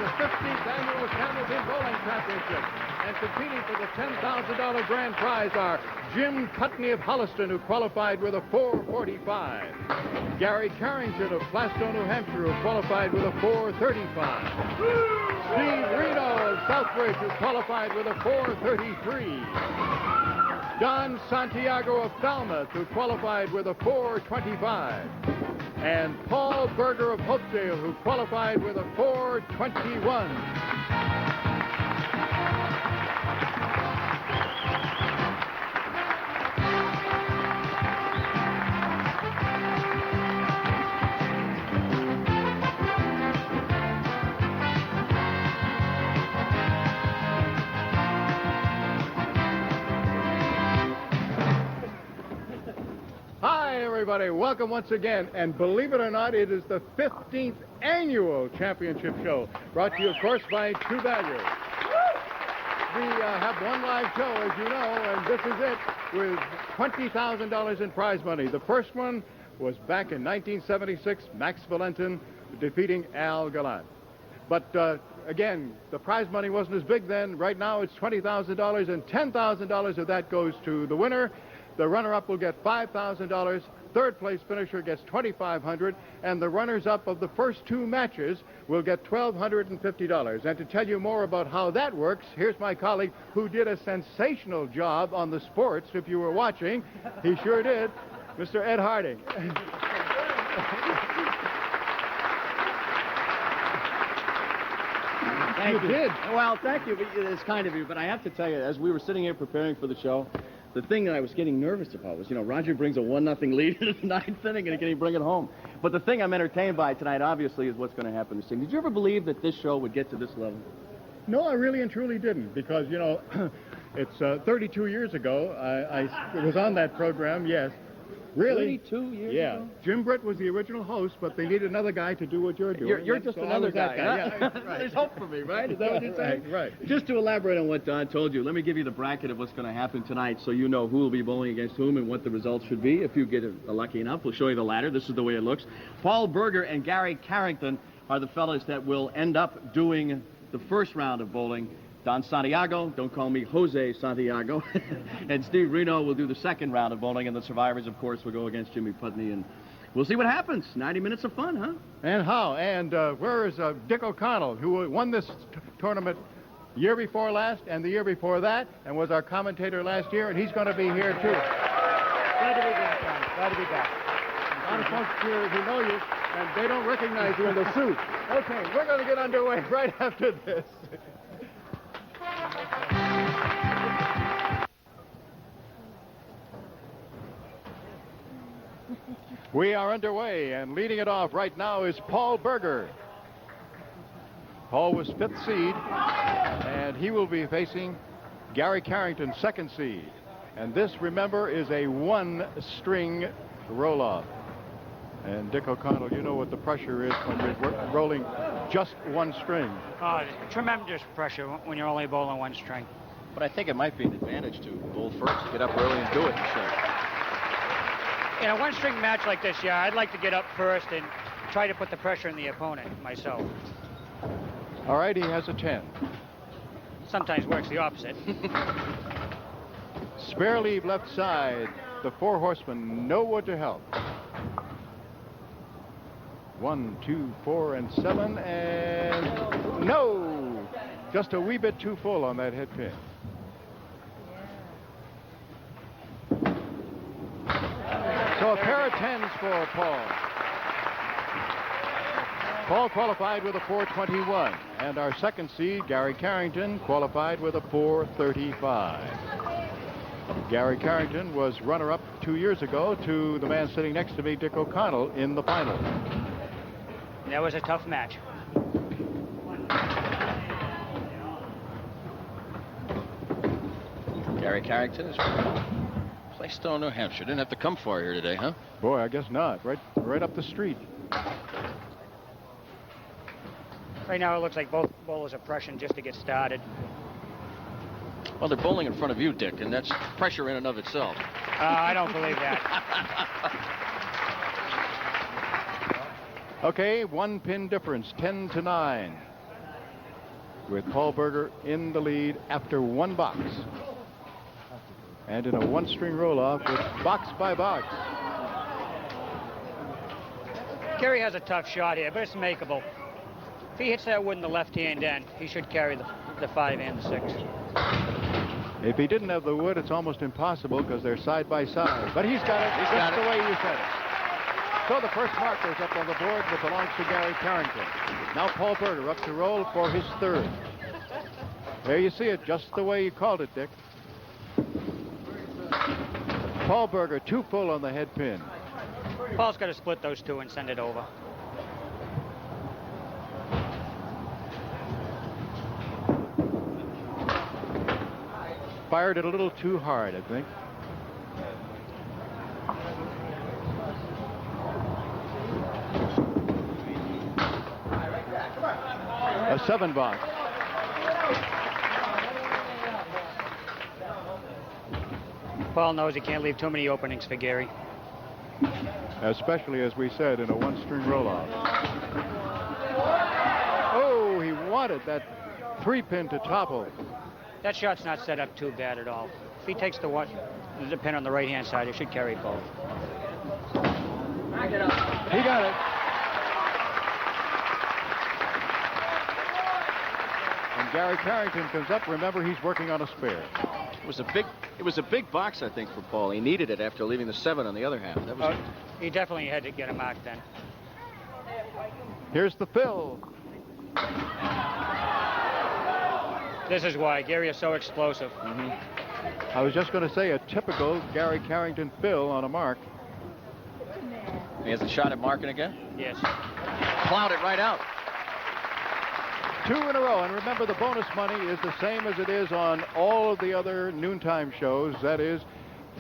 the 15th Annual Candlepin Bowling Championship. And competing for the $10,000 grand prize are Jim Putney of Holliston, who qualified with a 4:45. Gary Carrington of Plaistow, New Hampshire, who qualified with a 4:35. Steve Renaud of Southbridge, who qualified with a 4:33. Don Santiago of Falmouth, who qualified with a 4:25. And Paul Berger of Hopedale, who qualified with a 4:21. Everybody, welcome once again, and believe it or not, it is the 15th annual championship show, brought to you, of course, by True Value. We have one live show, as you know, and this is it, with $20,000 in prize money. The first one was back in 1976, Max Valentin defeating Al Gallant. But again, the prize money wasn't as big then. Right now, it's $20,000, and $10,000 of that goes to the winner. The runner-up will get $5,000. Third place finisher gets $2,500, and the runners-up of the first two matches will get $1,250. And to tell you more about how that works, here's my colleague who did a sensational job on the sports, if you were watching. He sure did, Mr. Ed Harding. Thank you. Did. Well, thank you. It's kind of you, but I have to tell you, as we were sitting here preparing for the show, the thing that I was getting nervous about was, Roger brings a 1-0 lead in the ninth inning, and can he bring it home? But the thing I'm entertained by tonight, obviously, is what's going to happen this evening. Did you ever believe that this show would get to this level? No, I really and truly didn't, because, it's 32 years ago. I was on that program, yes. Really? 32 years yeah. ago? Jim Britt was the original host, but they needed another guy to do what you're doing. You're just another guy. Huh? Yeah, right. There's hope for me, right? Is that what you're saying? Right. Just to elaborate on what Don told you, let me give you the bracket of what's going to happen tonight so you know who will be bowling against whom and what the results should be. If you get lucky enough, we'll show you the ladder. This is the way it looks. Paul Berger and Gary Carrington are the fellas that will end up doing the first round of bowling. Don Santiago, don't call me Jose Santiago, and Steve Renaud will do the second round of bowling, and the survivors, of course, will go against Jimmy Putney, and we'll see what happens. 90 minutes of fun, huh? And how? And where is Dick O'Connell, who won this tournament year before last and the year before that, and was our commentator last year, and he's going to be here, too. Glad to be back, Don. Glad to be back. A lot of folks here who know you, and they don't recognize you in the suit. Okay, we're going to get underway right after this. We are underway, and leading it off right now is Paul Berger. Paul was 5th seed, and he will be facing Gary Carrington, 2nd seed. And this, remember, is a 1-string roll-off. And Dick O'Connell, you know what the pressure is when you're rolling just one string. Tremendous pressure when you're only bowling one string. But I think it might be an advantage to bowl first, get up early and do it. In a one-string match like this, yeah, I'd like to get up first and try to put the pressure on the opponent myself. All right, he has a 10. Sometimes works the opposite. Spare leave left side. The 4 horsemen, no wood to help. 1, 2, 4, and 7, and no! Just a wee bit too full on that head pin. So a pair of 10s for Paul. Paul qualified with a 4:21, and our 2nd seed, Gary Carrington, qualified with a 4:35. Gary Carrington was runner-up 2 years ago to the man sitting next to me, Dick O'Connell, in the final. That was a tough match. Gary Carrington is Plaistow, New Hampshire. Didn't have to come far here today, huh? Boy, I guess not. Right up the street. Right now it looks like both bowlers are pressing just to get started. Well, they're bowling in front of you, Dick, and that's pressure in and of itself. I don't believe that. Okay, 1 pin difference, 10-9. with Paul Berger in the lead after one box. And in a one-string roll-off with box by box. Gary has a tough shot here, but it's makeable. If he hits that wood in the left-hand end, he should carry the 5 and the 6. If he didn't have the wood, it's almost impossible because they're side by side. But he's got it. He's got it the way you said it. So the first marker is up on the board that belongs to Gary Carrington. Now Paul Berger up to roll for his third. There you see it, just the way you called it, Dick. Paul Berger, 2 full on the head pin. Paul's got to split those 2 and send it over. Fired it a little too hard, I think. A 7 box. Paul knows he can't leave too many openings for Gary. Especially, as we said, in a one-string roll-off. Oh, he wanted that 3-pin to topple. That shot's not set up too bad at all. If he takes the pin on the right-hand side, he should carry both. He got it. And Gary Carrington comes up. Remember, he's working on a spare. It was a big box, I think, for Paul. He needed it after leaving the 7 on the other half. That was he definitely had to get a mark then. Here's the fill. This is why Gary is so explosive. I was just going to say a typical Gary Carrington fill on a mark. He has a shot at marking again. Yes. Plowed it right out. 2 in a row. And remember, the bonus money is the same as it is on all of the other noontime shows. That is,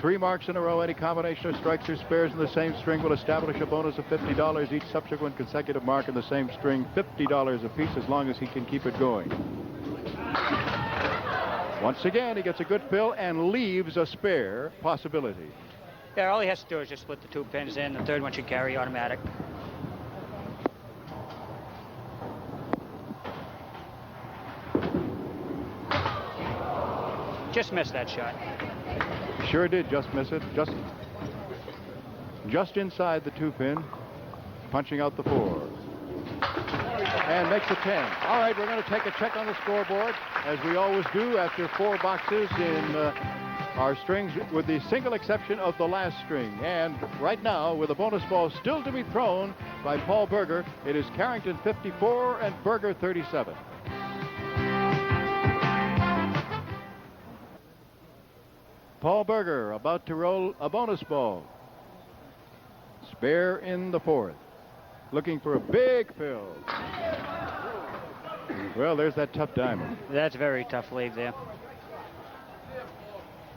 3 marks in a row. Any combination of strikes or spares in the same string will establish a bonus of $50. Each subsequent consecutive mark in the same string, $50 apiece, as long as he can keep it going. Once again, he gets a good fill and leaves a spare possibility. Yeah, all he has to do is just split the 2 pins in. The third one should carry automatic. Just missed that shot. Sure did just miss it. Just inside the 2-pin. Punching out the 4. And makes a 10. All right, we're going to take a check on the scoreboard, as we always do after 4 boxes in our strings, with the single exception of the last string. And right now, with a bonus ball still to be thrown by Paul Berger, it is Carrington 54 and Berger 37. Paul Berger about to roll a bonus ball. Spare in the 4th. Looking for a big fill. Well, there's that tough diamond. That's very tough lead there.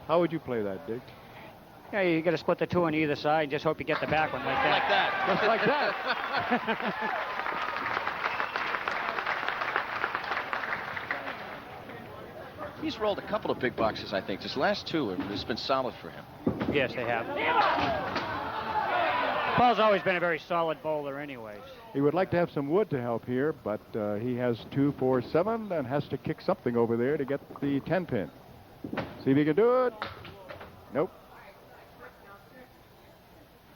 How would you play that, Dick? Yeah, you got to split the 2 on either side. Just hope you get the back one like that. Like that. Just like that. He's rolled a couple of big boxes, I think. His last 2 have just been solid for him. Yes, they have. Paul's always been a very solid bowler anyways. He would like to have some wood to help here, but he has 2, 4, 7 and has to kick something over there to get the 10-pin. See if he can do it. Nope.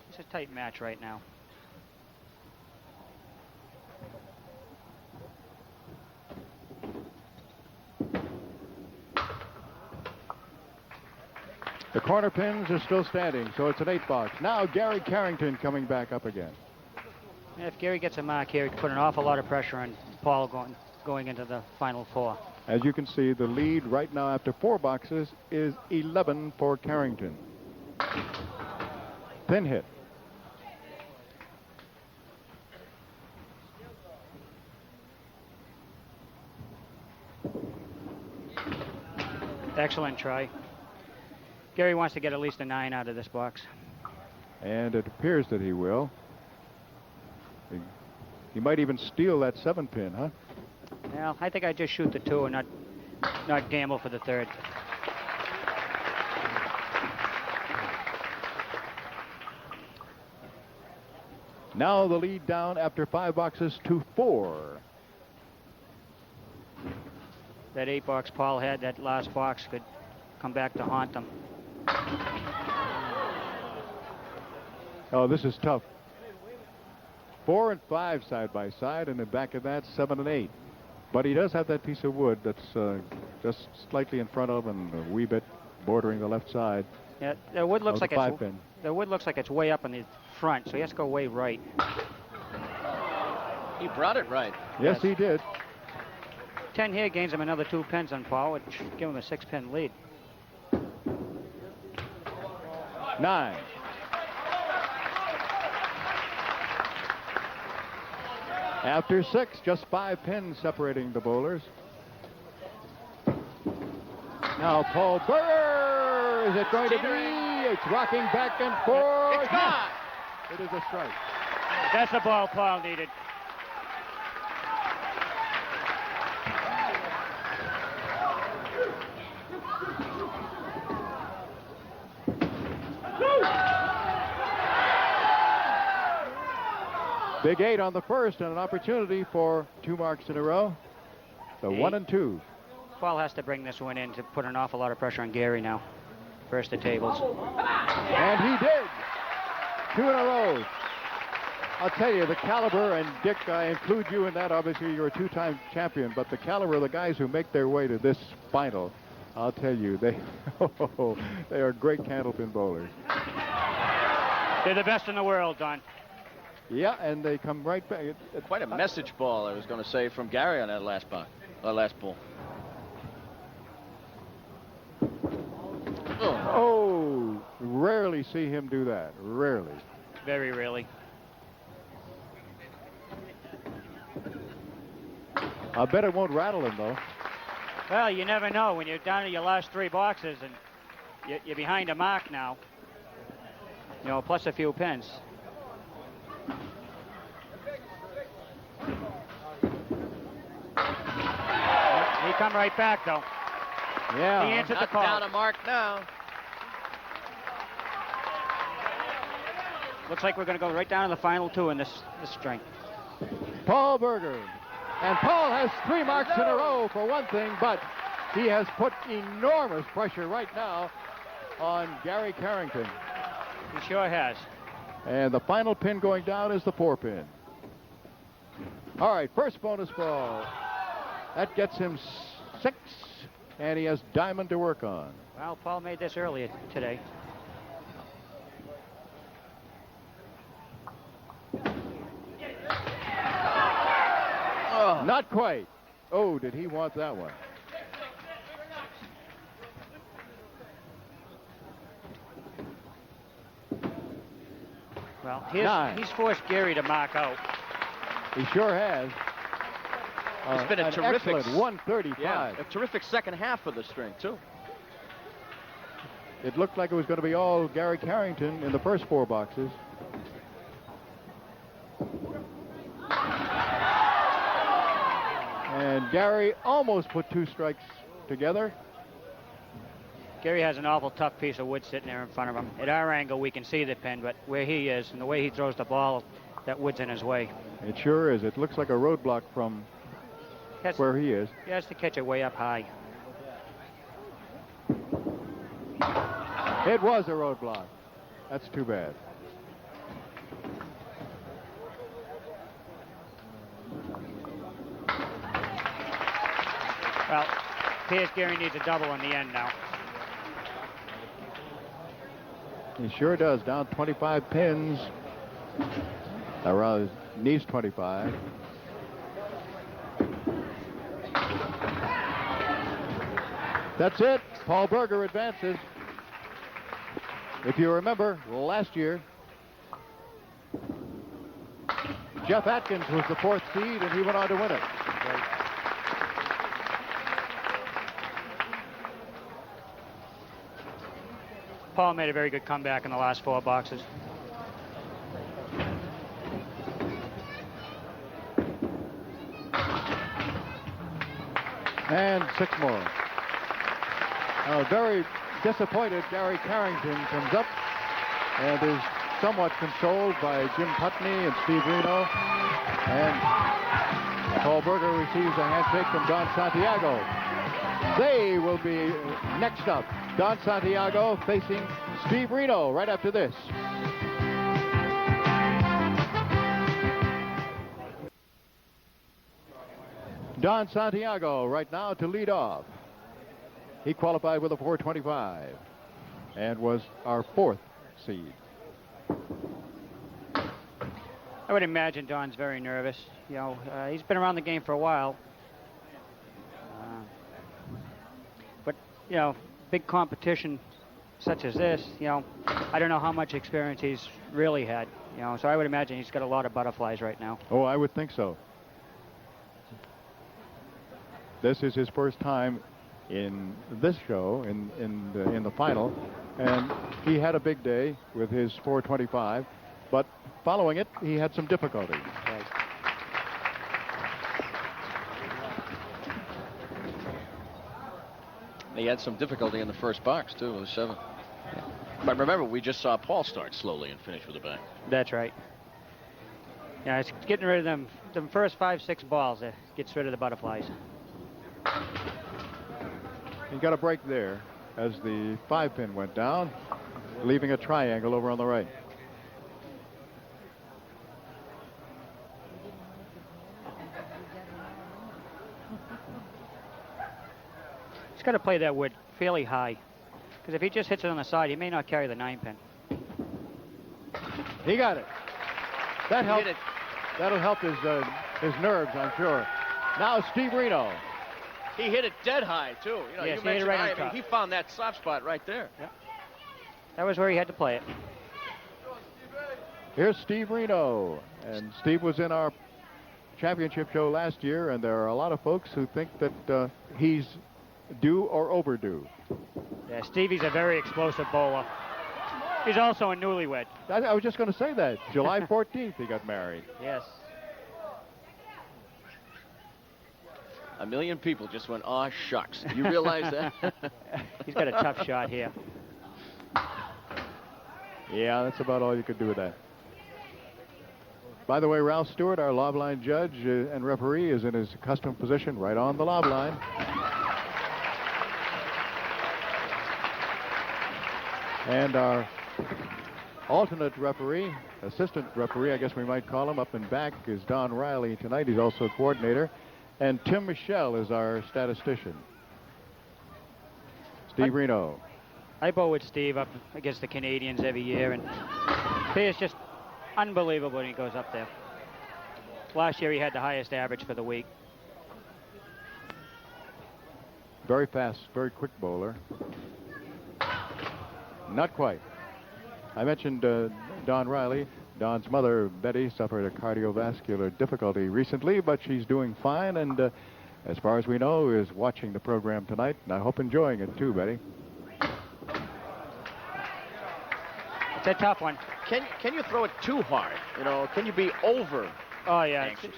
It's a tight match right now. The corner pins are still standing, so it's an 8-box. Now Gary Carrington coming back up again. And if Gary gets a mark here, he can put an awful lot of pressure on Paul going into the final 4. As you can see, the lead right now after 4 boxes is 11 for Carrington. Pin hit. Excellent try. Gary wants to get at least a 9 out of this box. And it appears that he will. He might even steal that 7-pin, huh? Well, I think I just shoot the 2 and not gamble for the 3rd. Now the lead down after 5 boxes to 4. that 8-box Paul had, that last box, could come back to haunt them. Oh, this is tough. 4 and 5 side by side, and then back of that 7 and 8. But he does have that piece of wood that's just slightly in front of and a wee bit bordering the left side. Yeah, the wood looks like pin. the wood looks like it's way up in the front, so he has to go way right. He brought it right. Yes, he did. 10 here gains him another 2 pins on Paul, which should give him a 6-pin lead. 9. After 6, just 5 pins separating the bowlers. Now Paul Berger, is it going to be? It's rocking back and forth. It's gone. It is a strike. That's the ball Paul needed. Big 8 on the first and an opportunity for 2 marks in a row. So 1 and 2. Paul has to bring this one in to put an awful lot of pressure on Gary now. First the tables. And he did. 2 in a row. I'll tell you, the caliber, and Dick, I include you in that. Obviously, you're a 2-time champion, but the caliber of the guys who make their way to this final, I'll tell you, they are great Candlepin bowlers. They're the best in the world, Don. Yeah, and they come right back. Quite a message ball, I was going to say, from Gary on that last ball. Oh, rarely see him do that. Rarely. Very rarely. I bet it won't rattle him, though. Well, you never know when you're down to your last 3 boxes and you're behind a mark now. You know, plus a few pins. He come right back, though. Yeah. He answered the Not call. down a mark now. Looks like we're going to go right down to the final 2 in this string. Paul Berger. And Paul has 3 marks in a row for one thing, but he has put enormous pressure right now on Gary Carrington. He sure has. And the final pin going down is the 4-pin. All right, first bonus ball. That gets him 6, and he has diamond to work on. Well, Paul made this earlier today. Oh. Not quite. Oh, did he want that one? Well, 9. he's forced Gary to mark out. He sure has. It's been a an terrific excellent 135. Yeah, a terrific second half of the string, too. It looked like it was going to be all Gary Carrington in the first 4 boxes. And Gary almost put 2 strikes together. Gary has an awful tough piece of wood sitting there in front of him. At our angle, we can see the pin, but where he is and the way he throws the ball, that wood's in his way. It sure is. It looks like a roadblock from where he is. He has to catch it way up high. It was a roadblock. That's too bad. Well, appears Gary needs a double in the end now. He sure does. Down 25 pins. Around needs 25. That's it. Paul Berger advances. If you remember, last year, Jeff Atkins was the 4th seed, and he went on to win it. Paul made a very good comeback in the last 4 boxes. And 6 more. Very disappointed Gary Carrington comes up and is somewhat consoled by Jim Putney and Steve Renaud. And Paul Berger receives a handshake from Don Santiago. They will be next up. Don Santiago facing Steve Renaud right after this. Don Santiago right now to lead off. He qualified with a 425 and was our 4th seed. I would imagine Don's very nervous. You know, he's been around the game for a while. But, you know, big competition such as this, you know, I don't know how much experience he's really had. You know, so I would imagine he's got a lot of butterflies right now. Oh, I would think so. This is his first time in this show, in the final, and he had a big day with his 425, but following it, he had some difficulty. Right. He had some difficulty in the first box, too, with a 7. But remember, we just saw Paul start slowly and finish with a bang. That's right. Yeah, it's getting rid of them first 5, 6 balls. It gets rid of the butterflies. He got a break there as the 5-pin went down, leaving a triangle over on the right. He's got to play that wood fairly high, because if he just hits it on the side, he may not carry the 9-pin. He got it. That helped. That'll help his nerves, I'm sure. Now Steve Renaud. He hit it dead high, too. You know, yes, you he hit it mentioned right high. on top. He found that soft spot right there. Yeah. That was where he had to play it. Here's Steve Renaud. And Steve was in our championship show last year, and there are a lot of folks who think that he's due or overdue. Yeah, Stevie's a very explosive bowler. He's also a newlywed. I was just going to say that. July 14th he got married. Yes. A million people just went, aw, shucks. You realize that? He's got a tough shot here. Yeah, that's about all you could do with that. By the way, Ralph Stewart, our lob line judge and referee, is in his accustomed position right on the lob line. And our alternate referee, assistant referee, I guess we might call him, up and back is Don Riley tonight. He's also a coordinator. And Tim Michelle is our statistician. Steve Renaud. I bowl with Steve up against the Canadians every year, and he is just unbelievable when he goes up there. Last year he had the highest average for the week. Very fast, very quick bowler. Not quite. I mentioned Don Riley. Don's mother, Betty, suffered a cardiovascular difficulty recently, but she's doing fine, and as far as we know, is watching the program tonight, and I hope enjoying it too, Betty. It's a tough one. Can you throw it too hard? You know, can you be over Oh, yeah. anxious?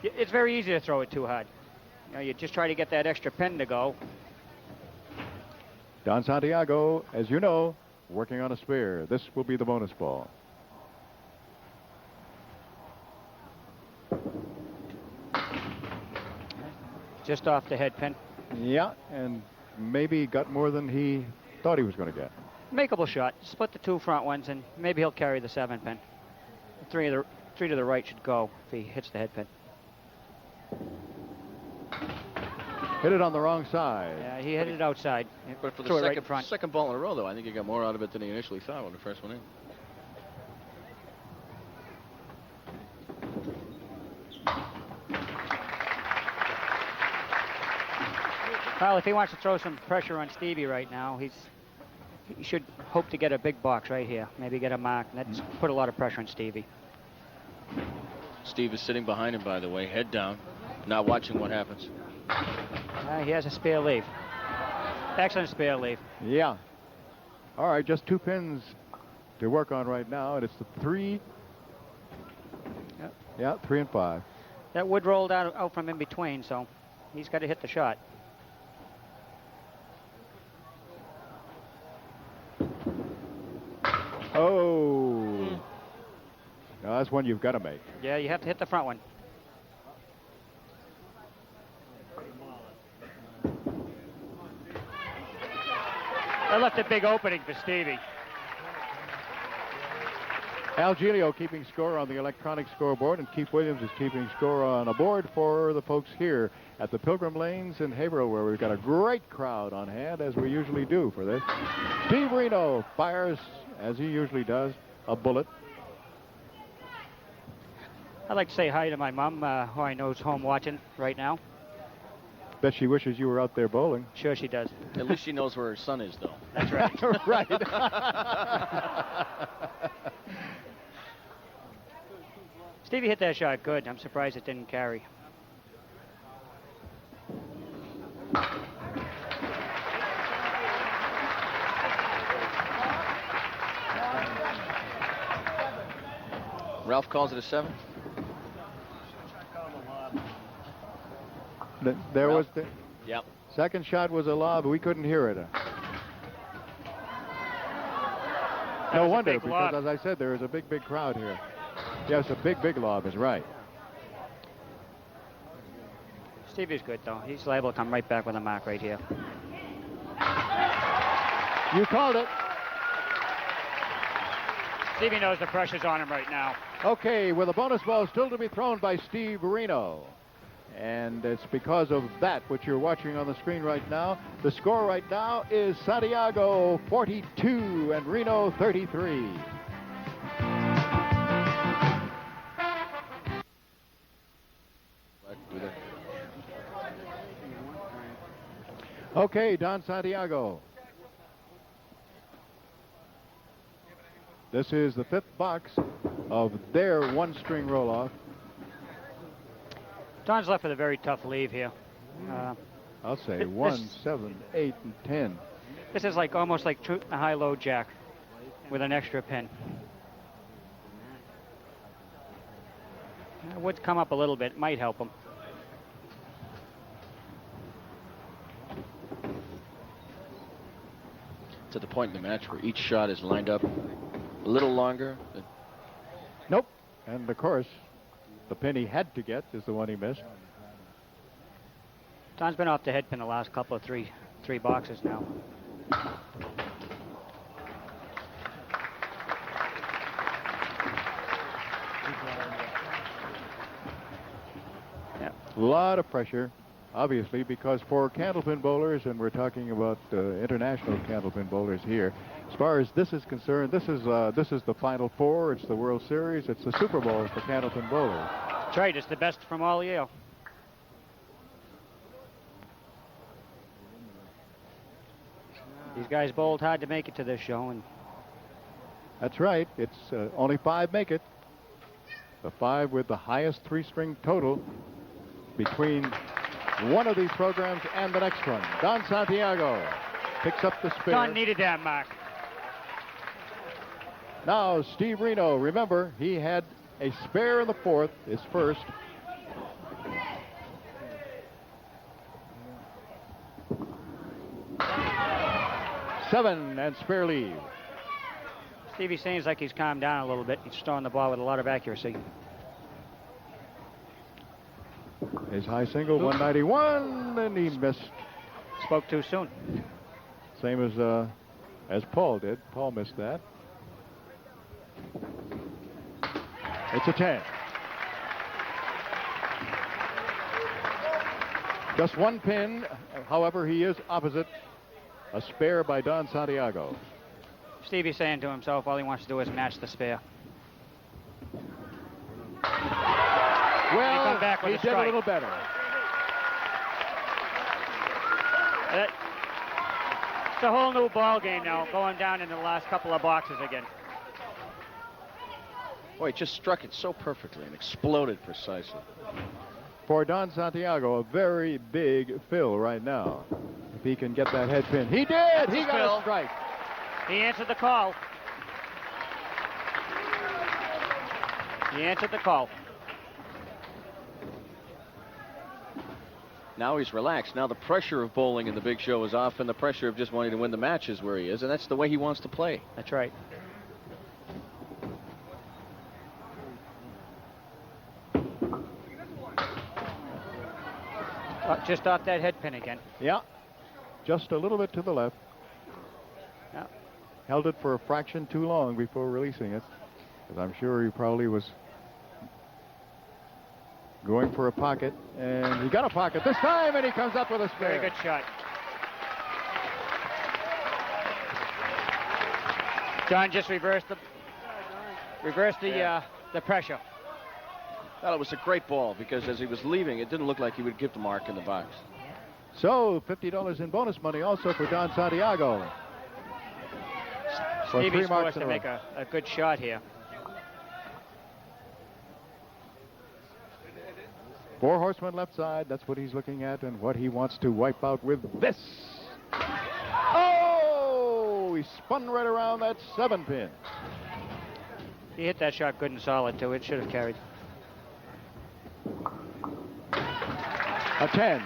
It's very easy to throw it too hard. You know, you just try to get that extra pin to go. Don Santiago, as you know, working on a spare. This will be the bonus ball. Just off the head pin. Yeah, and maybe got more than he thought he was going to get. Makeable shot. Split the 2 front ones, and maybe he'll carry the 7-pin. 3 to the right should go if he hits the head pin. Hit it on the wrong side. Yeah, he hit it outside. But for Threw it the right in front. second ball in a row, though, I think he got more out of it than he initially thought when the first one in. Well, if he wants to throw some pressure on Stevie right now, he should hope to get a big box right here. Maybe get a mark. And that's put a lot of pressure on Stevie. Steve is sitting behind him, by the way, head down, not watching what happens. He has a spare leaf. Excellent spare leaf. Yeah. All right, just 2 pins to work on right now, and it's the 3. Yep. Yeah, 3 and 5. That wood rolled out from in between, so he's got to hit the shot. Oh. No, that's one you've got to make. Yeah, you have to hit the front one. left a big opening for Stevie. Al Giglio keeping score on the electronic scoreboard, and Keith Williams is keeping score on a board for the folks here at the Pilgrim Lanes in Haverhill, where we've got a great crowd on hand, as we usually do for this. Steve Renaud fires, as he usually does, a bullet. I'd like to say hi to my mom, who I know is home watching right now. Bet she wishes you were out there bowling. Sure she does. At least she knows where her son is, though. That's right. Right. Stevie hit that shot good. I'm surprised it didn't carry. Ralph calls it a 7. There was the Yep. second shot was a lob. We couldn't hear it. No wonder, because as I said, there is a big, big crowd here. Yes, a big, big lob is right. Stevie's good, though. He's liable to come right back with a mark right here. You called it. Stevie knows the pressure's on him right now. Okay, with a bonus ball still to be thrown by Steve Renaud. And it's because of that, which you're watching on the screen right now. The score right now is Santiago 42 and Renaud 33. Okay, Don Santiago. This is the 5th box of their one-string roll-off. Don's left with a very tough leave here. I'll say 1, 7, 8, and 10. This is like almost like a high-low jack with an extra pin. It would come up a little bit. Might help him. To the point in the match where each shot is lined up a little longer. Nope. And of course, the pin he had to get is the one he missed. Don's been off the head pin the last couple of three boxes now. A lot of pressure, obviously, because for candlepin bowlers, and we're talking about international candlepin bowlers here, as far as this is concerned, this is the Final Four. It's the World Series. It's the Super Bowl for candlepin bowlers. That's right. It's the best from all Yale. These guys bowled hard to make it to this show, and that's right. It's only 5 make it. The 5 with the highest 3-string total between one of these programs and the next one. Don Santiago picks up the spare. Don needed that mark. Now Steve Renaud, remember, he had a spare in the 4th, his first. Seven and spare leave. Stevie seems like he's calmed down a little bit. He's throwing the ball with a lot of accuracy. His high single, 191, and he missed. Spoke too soon. Same as Paul did. Paul missed that. It's a 10. Just one pin. However, he is opposite. A spare by Don Santiago. Stevie's saying to himself, all he wants to do is match the spare. Well, he did a little better. It's a whole new ball game now, going down in the last couple of boxes again. Boy, it just struck it so perfectly and exploded precisely. For Don Santiago, a very big fill right now. If he can get that head pin. He did! He got a strike. He answered the call. He answered the call. Now he's relaxed. Now the pressure of bowling in the big show is off, and the pressure of just wanting to win the match is where he is, and that's the way he wants to play. That's right. Just off that head pin again. Yeah. Just a little bit to the left. held it for a fraction too long before releasing it, because I'm sure he probably was going for a pocket, and he got a pocket this time, and he comes up with a spare. Very good shot. Don just reversed the pressure. Well, it was a great ball because as he was leaving, it didn't look like he would give the mark in the box. So $50 in bonus money also for Don Santiago. For Stevie's 3 marks forced in to a row. make a good shot here. 4 horsemen left side. That's what he's looking at and what he wants to wipe out with this. Oh! He spun right around that 7-pin. He hit that shot good and solid, too. It should have carried. A 10.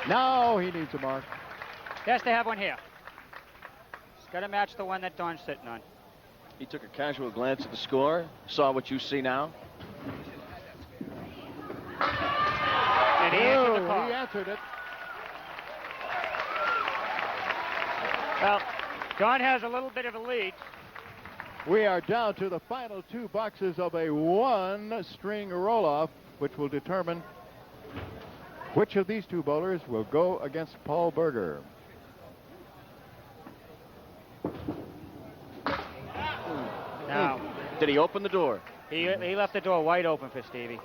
Now he needs a mark. He has to have one here. He's got to match the one that Don's sitting on. He took a casual glance at the score, saw what you see now. And he answered the call. He answered it. Well, Don has a little bit of a lead. We are down to the final 2 boxes of a 1-string roll-off, which will determine which of these 2 bowlers will go against Paul Berger. Now, Did he open the door? he left the door wide open for Stevie.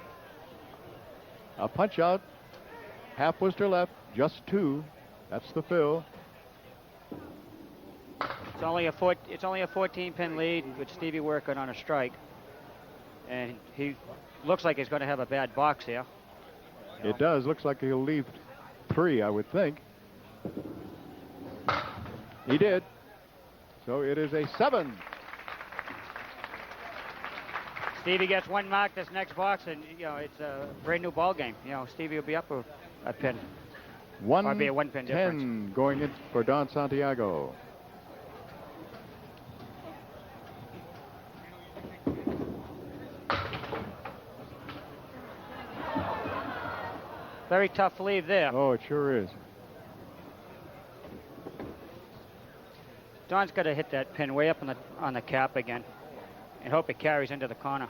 A punch out. Half Worcester left, just 2. That's the fill. It's only a 14-pin lead with Stevie working on a strike, and he looks like he's going to have a bad box here. It does. Looks like he'll leave 3, I would think. He did. So it is a 7. Stevie gets 1 mark this next box, and it's a brand new ball game. Stevie will be up a pin. Or be a 1-pin difference. 1-10 going in for Don Santiago. Very tough leave there. Oh, it sure is. Don's got to hit that pin way up on the cap again and hope it carries into the corner.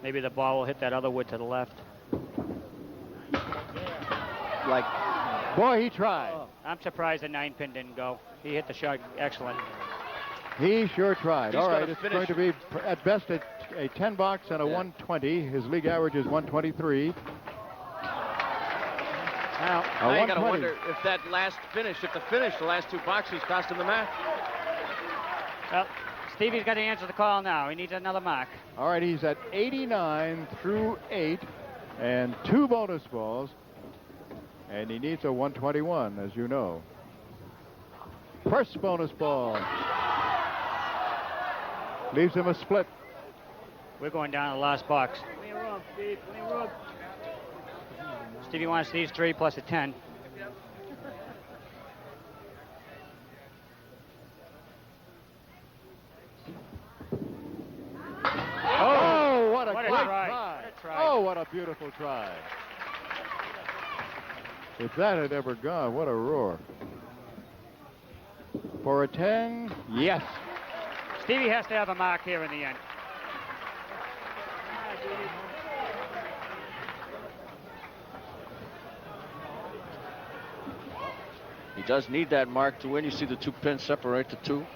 Maybe the ball will hit that other wood to the left. Boy, he tried. I'm surprised the 9-pin didn't go. He hit the shot excellent. He sure tried. He's All right, gonna it's finish. going to be at best a 10 box and a 120. His league average is 123. Well, Now you got to 120. wonder if that last finish, the last 2 boxes cost him the match. well, Stevie's got to answer the call now. He needs another mark. All right, he's at 89 through 8 and 2 bonus balls. And he needs a 121, as you know. First bonus ball. Leaves him a split. We're going down to the last box. Stevie wants these 3 plus a 10. Oh, what a What a great try. try. What a try. Oh, what a beautiful try. If that had ever gone, what a roar. For a 10, yes. Stevie has to have a mark here in the end. He does need that mark to win. You see the 2 pins separate the 2.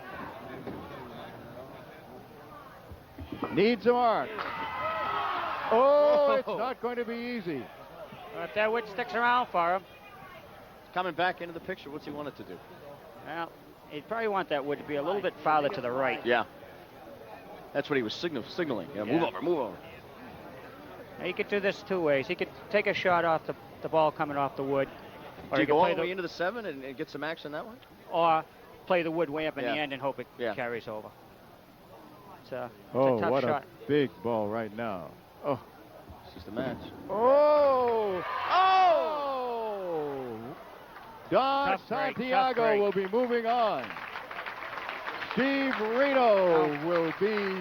Needs a mark. Oh, it's not going to be easy. Well, if that wood sticks around for him, Coming back into the picture, what's he want it to do? well, he'd probably want that wood to be a little bit farther to the right. Yeah. That's what he was signaling. Yeah, Yeah. move over, move over. Now, he could do this 2 ways. He could take a shot off the ball coming off the wood. Or Do he you could go all play the way into the 7 and get some action that way? or play the wood way up in Yeah. the end and hope it Yeah. carries over. It's a Oh, tough what shot. a big ball right now. Oh. This is the match. Oh! Oh! Don Tough break, Santiago tough break. will be moving on. Steve Renaud will be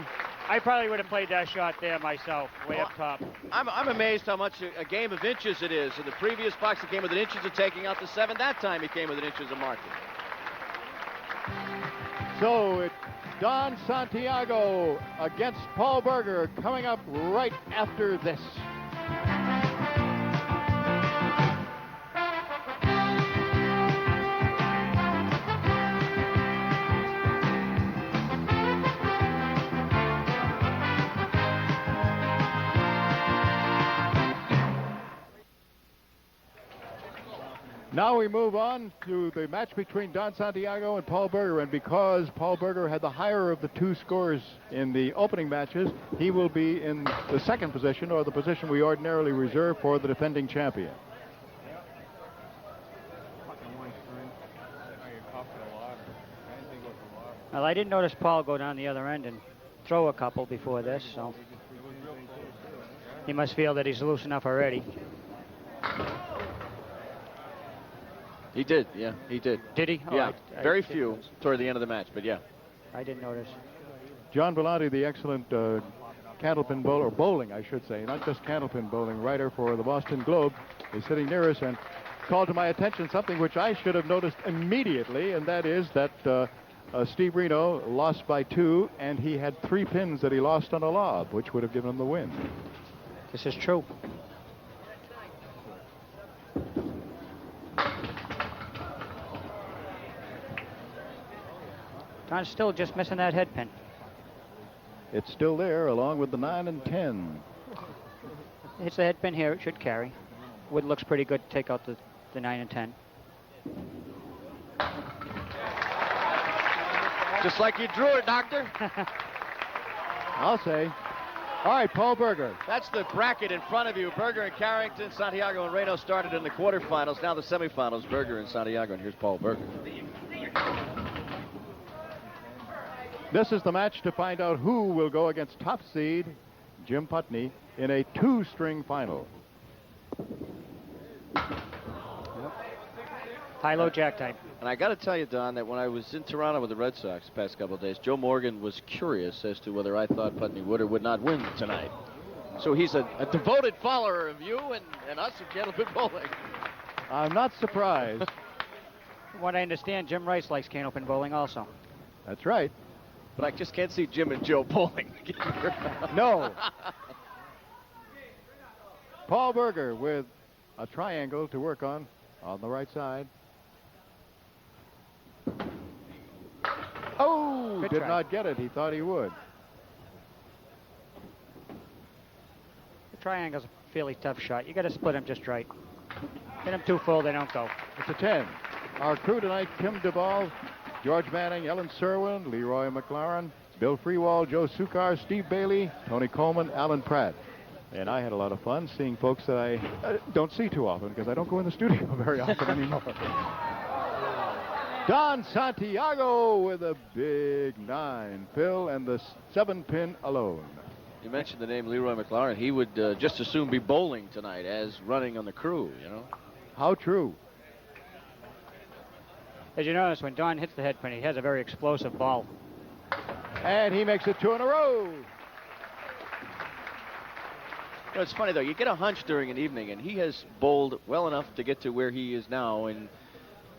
I probably would have played that shot there myself, way up top. I'm amazed how much a game of inches it is. In the previous box, he came within inches of taking out the 7. That time, he came within inches of marking. So it's Don Santiago against Paul Berger coming up right after this. Now we move on to the match between Don Santiago and Paul Berger, and because Paul Berger had the higher of the 2 scores in the opening matches, he will be in the second position, or the position we ordinarily reserve for the defending champion. Well, I didn't notice Paul go down the other end and throw a couple before this, so he must feel that he's loose enough already. He did, yeah, he did. Did he? Oh, Yeah, I very didn't few notice. toward the end of the match, but yeah. I didn't notice. John Bellotti, the excellent Candlepin bowler, bowling, I should say, not just Candlepin bowling, writer for the Boston Globe, is sitting near us and called to my attention something which I should have noticed immediately, and that is that Steve Renaud lost by 2, and he had 3 pins that he lost on a lob, which would have given him the win. This is true. Don's still just missing that head pin. It's still there, along with the 9 and 10. Hits the head pin here, it should carry. Wood looks pretty good to take out the 9 and 10. Just like you drew it, Doctor. I'll say. All right, Paul Berger. That's the bracket in front of you. Berger and Carrington, Santiago and Renaud started in the quarterfinals. Now the semifinals, Berger and Santiago, and here's Paul Berger. This is the match to find out who will go against top seed Jim Putney in a 2-string final. High-low jack type. And I got to tell you, Don, that when I was in Toronto with the Red Sox the past couple of days, Joe Morgan was curious as to whether I thought Putney would or would not win tonight. So he's a devoted follower of you and us at Candlepin Bowling. I'm not surprised. From what I understand, Jim Rice likes Candlepin bowling also. That's right. But I just can't see Jim and Joe bowling. No. Paul Berger with a triangle to work on the right side. Oh, Good did try. not get it. He thought he would. The triangle's a fairly tough shot. You got to split them just right. Hit them too full, they don't go. It's a 10. Our crew tonight, Kim Duvall, George Manning, Ellen Serwin, Leroy McLaren, Bill Freewall, Joe Sukar, Steve Bailey, Tony Coleman, Alan Pratt. And I had a lot of fun seeing folks that I don't see too often because I don't go in the studio very often anymore. Don Santiago with a big 9, Phil, and the 7-pin alone. You mentioned the name Leroy McLaren. He would just as soon be bowling tonight as running on the crew, you know. How true. As you notice, when Don hits the head pin, he has a very explosive ball. And he makes it 2 in a row. You know, it's funny, though. You get a hunch during an evening, and he has bowled well enough to get to where he is now, and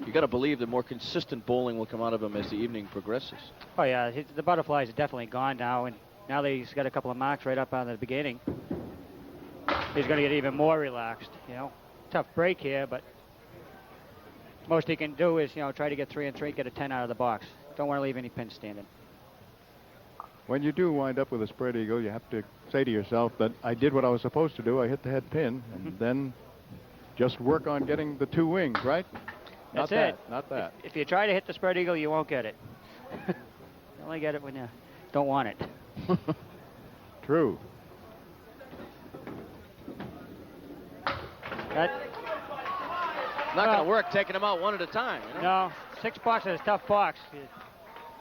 you got to believe that more consistent bowling will come out of him as the evening progresses. Oh, yeah, the butterflies are definitely gone now, and now that he's got a couple of marks right up on the beginning, he's going to get even more relaxed, you know. Tough break here, but most he can do is, you know, try to get 3 and 3, get a 10 out of the box. Don't want to leave any pins standing. When you do wind up with a spread eagle, you have to say to yourself that I did what I was supposed to do. I hit the head pin, and then just work on getting the 2 wings, right? That's not it. That, not that. If you try to hit the spread eagle, you won't get it. You only get it when you don't want it. True. Not going to work taking them out one at a time. You know? No, 6 boxes is a tough box.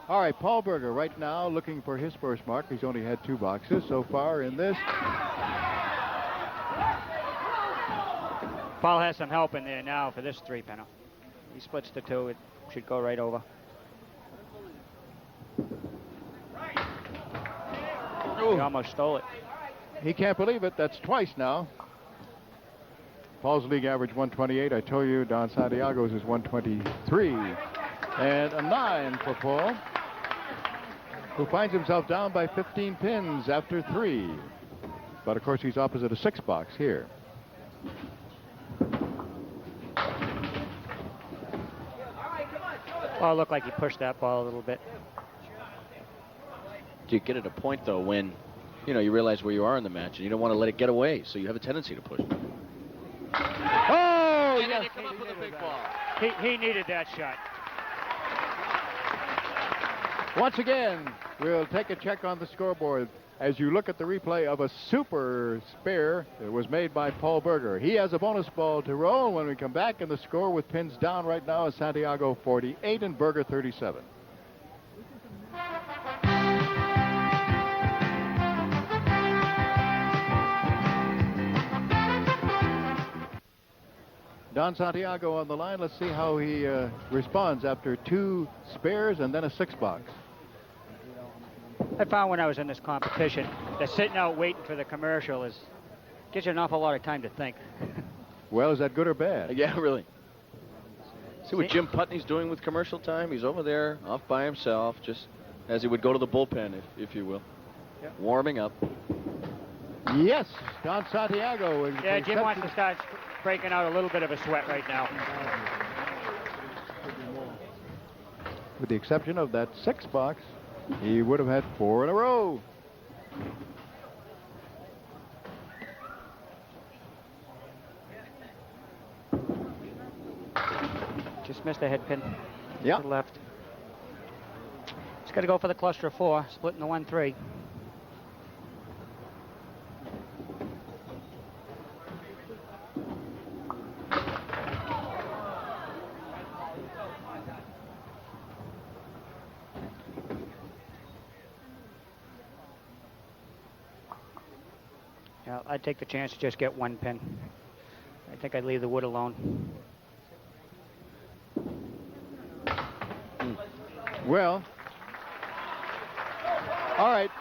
All right, Paul Berger right now looking for his first mark. He's only had 2 boxes so far in this. Paul has some help in there now for this 3-pinner. He splits the 2. It should go right over. He almost stole it. He can't believe it. That's twice now. Paul's league average 128. I told you Don Santiago's is 123. And a 9 for Paul, who finds himself down by 15 pins after 3. But of course he's opposite a 6 box here. Well, it looked like he pushed that ball a little bit. Do you get at a point, though, when, you know, you realize where you are in the match and you don't want to let it get away, so you have a tendency to push. Oh, And then yes. you come up with a big ball. He needed that shot. Once again, we'll take a check on the scoreboard as you look at the replay of a super spare that was made by Paul Berger. He has a bonus ball to roll when we come back, and the score with pins down right now is Santiago 48 and Berger 37. Don Santiago on the line. Let's see how he responds after 2 spares and then a 6 box. I found when I was in this competition that sitting out waiting for the commercial gives you an awful lot of time to think. Well, is that good or bad? Yeah, really. See what Jim Putney's doing with commercial time? He's over there off by himself, just as he would go to the bullpen, if you will. Yep. Warming up. Yes, Don Santiago. Yeah, Jim wants to start breaking out a little bit of a sweat right now. With the exception of that 6 box, he would have had 4 in a row. Just missed a head pin Yeah. to the left. He's got to go for the cluster of 4, splitting the 1-3. Yeah, I'd take the chance to just get 1 pin. I think I'd leave the wood alone. Well, all right.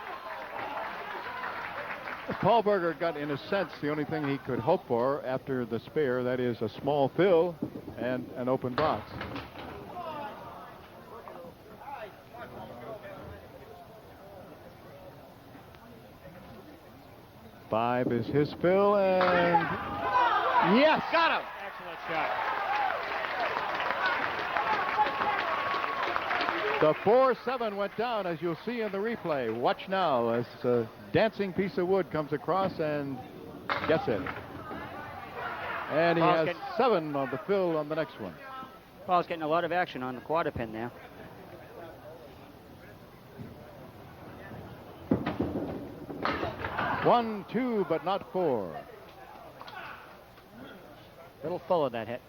Paul Berger got, in a sense, the only thing he could hope for after the spare, that is a small fill and an open box. Five is his fill, and yes! Got him! Excellent shot. The 4-7 went down, as you'll see in the replay. Watch now as a dancing piece of wood comes across and gets it. And he has 7 on the fill on the next one. Paul's getting a lot of action on the quarter pin there. One, 2, but not 4. Little full of that hit.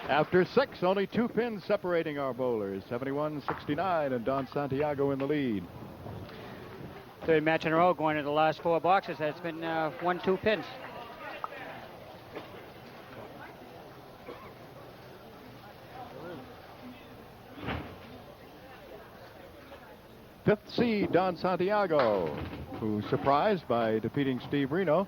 After 6, only 2 pins separating our bowlers. 71-69, and Don Santiago in the lead. Third match in a row going to the last 4 boxes. That's been 1-2 pins. Fifth seed, Don Santiago, who's surprised by defeating Steve Renaud.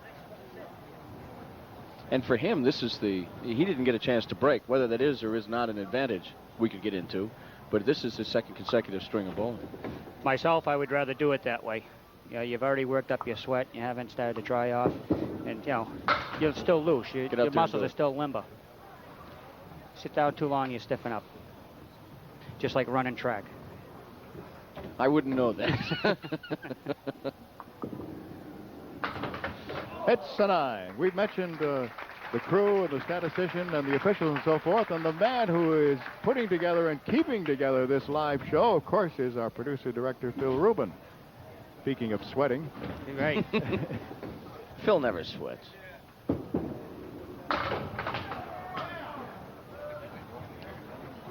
And for him, this is he didn't get a chance to break. Whether that is or is not an advantage, we could get into. But this is his 2nd consecutive string of bowling. Myself, I would rather do it that way. You know, you've already worked up your sweat. You haven't started to dry off. And, you know, you're still loose. Your muscles are still limber. Sit down too long, you stiffen up. Just like running track. I wouldn't know that. It's a 9. We've mentioned the crew and the statistician and the officials and so forth. And the man who is putting together and keeping together this live show, of course, is our producer-director, Phil Rubin. Speaking of sweating. Right. Phil never sweats.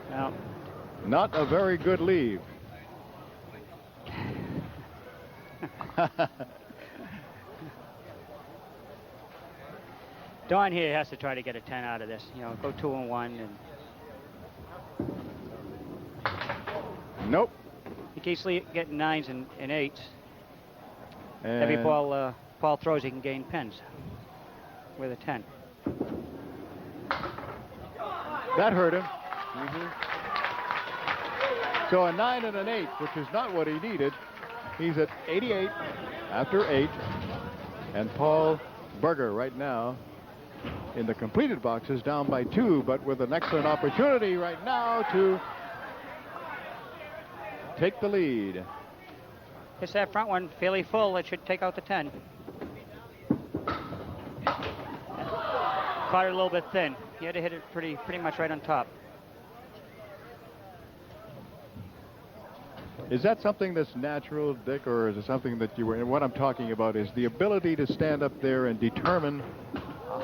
Now, not a very good leave. Don here has to try to get a 10 out of this. You know, go 2-1, and Nope. he keeps getting 9s and 8s. And Every ball Paul throws, he can gain pins with a 10. that hurt him. So a 9 and an 8, which is not what he needed. He's at 88 after 8. And Paul Berger right now in the completed boxes down by 2, but with an excellent opportunity right now to take the lead. It's that front one fairly full. It should take out the 10. Caught it a little bit thin. He had to hit it pretty much right on top. Is that something that's natural, Dick, or is it something that you were? And what I'm talking about is the ability to stand up there and determine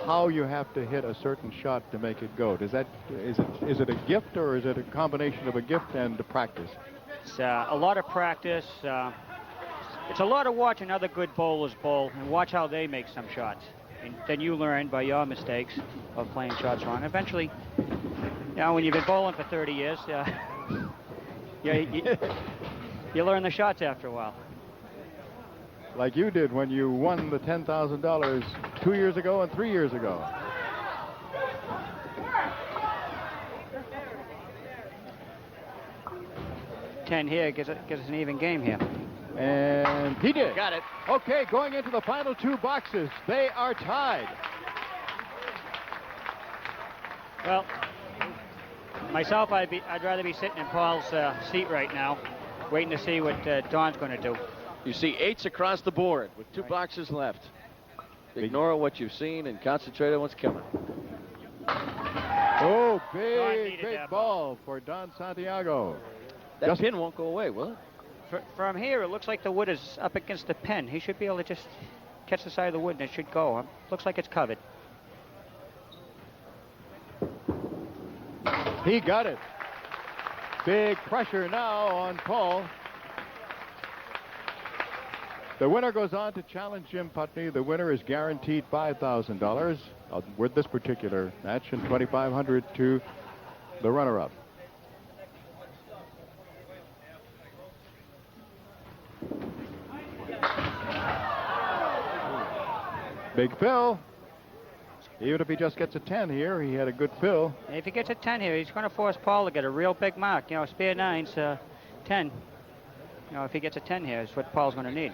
how you have to hit a certain shot to make it go. Is it a gift, or is it a combination of a gift and a practice? It's a lot of practice. It's a lot of watching other good bowlers bowl and watch how they make some shots. And then you learn by your mistakes of playing shots wrong. Eventually, you know, when you've been bowling for 30 years, you learn the shots after a while. Like you did when you won the $10,000 2 years ago and 3 years ago. $10 here gives us an even game here. And he did. Got it. Okay, going into the final 2 boxes. They are tied. Well, myself, I'd rather be sitting in Paul's seat right now, waiting to see what Don's going to do. You see 8s across the board with 2 boxes left. Ignore what you've seen and concentrate on what's coming. Oh, Don big needed that ball for Don Santiago. That pin won't go away, will it? From here, it looks like the wood is up against the pin. He should be able to just catch the side of the wood, and it should go. Looks like it's covered. He got it. Big pressure now on Paul. The winner goes on to challenge Jim Putney. The winner is guaranteed $5,000 with this particular match, and $2,500 to the runner-up. Big Phil. Even if he just gets a 10 here, he had a good fill. And if he gets a 10 here, he's going to force Paul to get a real big mark. You know, spare 9's 10. You know, if he gets a 10 here, is what Paul's going to need.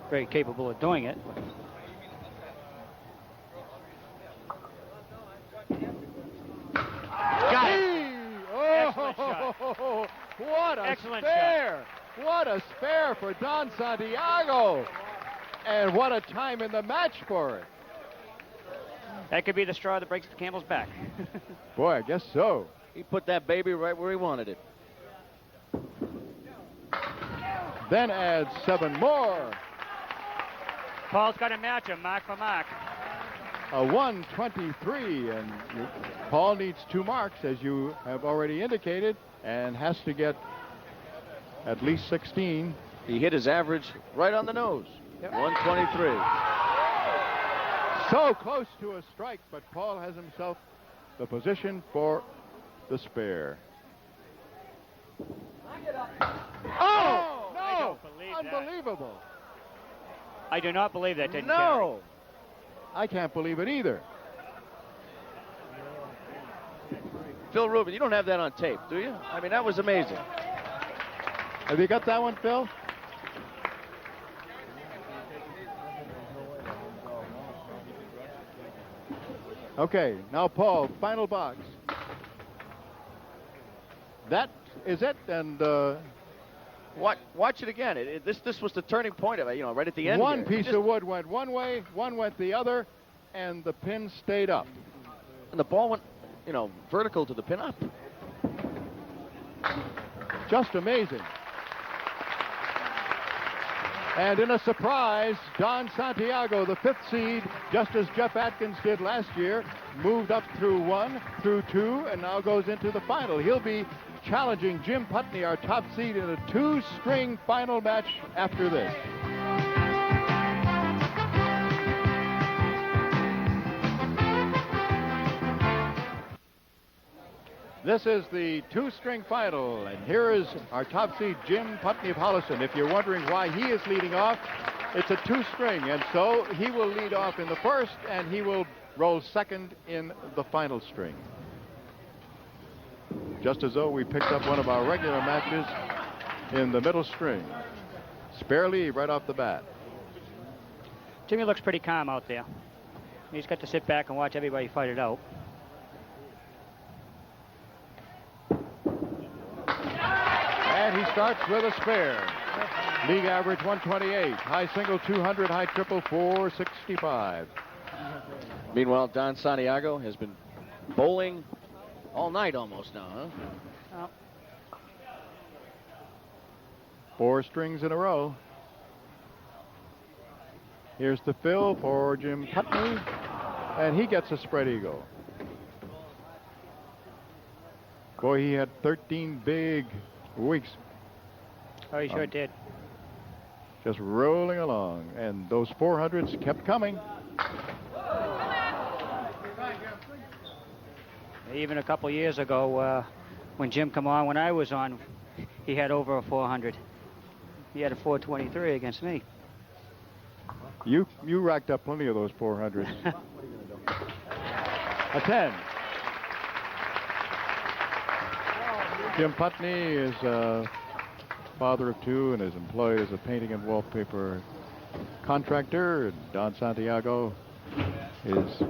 Very capable of doing it. Got it. Excellent shot. What a Excellent spare. What a spare for Don Santiago. And what a time in the match for it. That could be the straw that breaks the camel's back. Boy, I guess so. He put that baby right where he wanted it. Then adds 7 more. Paul's got to match him, mark for mark. A 123, and Paul needs 2 marks, as you have already indicated, and has to get at least 16. He hit his average right on the nose. Yep. 123. So close to a strike, but Paul has himself the position for the spare. Oh, no! I don't believe Unbelievable. I do not believe that didn't No! I can't believe it either. Phil Rubin, you don't have that on tape, do you? I mean, that was amazing. Have you got that one, Phil? Okay, now Paul, final box. That is it, and Watch it again. This was the turning point of it, you know, right at the end. one piece of wood went one way, one went the other, and the pin stayed up. And the ball went, you know, vertical to the pin up. Just amazing. And in a surprise, Don Santiago, the 5th seed, just as Jeff Atkins did last year, moved up through 1, through 2, and now goes into the final. He'll be challenging Jim Putney, our top seed, in a 2-string final match after this. This is the two-string final, and here is our top seed, Jim Putney of Holliston. If you're wondering why he is leading off, it's a two-string, and so he will lead off in the first, and he will roll second in the final string. Just as though we picked up one of our regular matches in the middle string. Spare lead right off the bat. Jimmy looks pretty calm out there. He's got to sit back and watch everybody fight it out. And he starts with a spare. League average 128. High single 200, high triple 465. Meanwhile, Don Santiago has been bowling all night almost now, huh? Oh. 4 strings in a row. Here's the fill for Jim Putney, and he gets a spread eagle. Boy, he had 13 big weeks. Oh, he sure did. Just rolling along, and those 400s kept coming. Even a couple years ago, when Jim come on, when I was on, he had over a 400. He had a 423 against me. You racked up plenty of those 400s. A 10. Jim Putney is a father of 2 and is employed as a painting and wallpaper contractor. Don Santiago is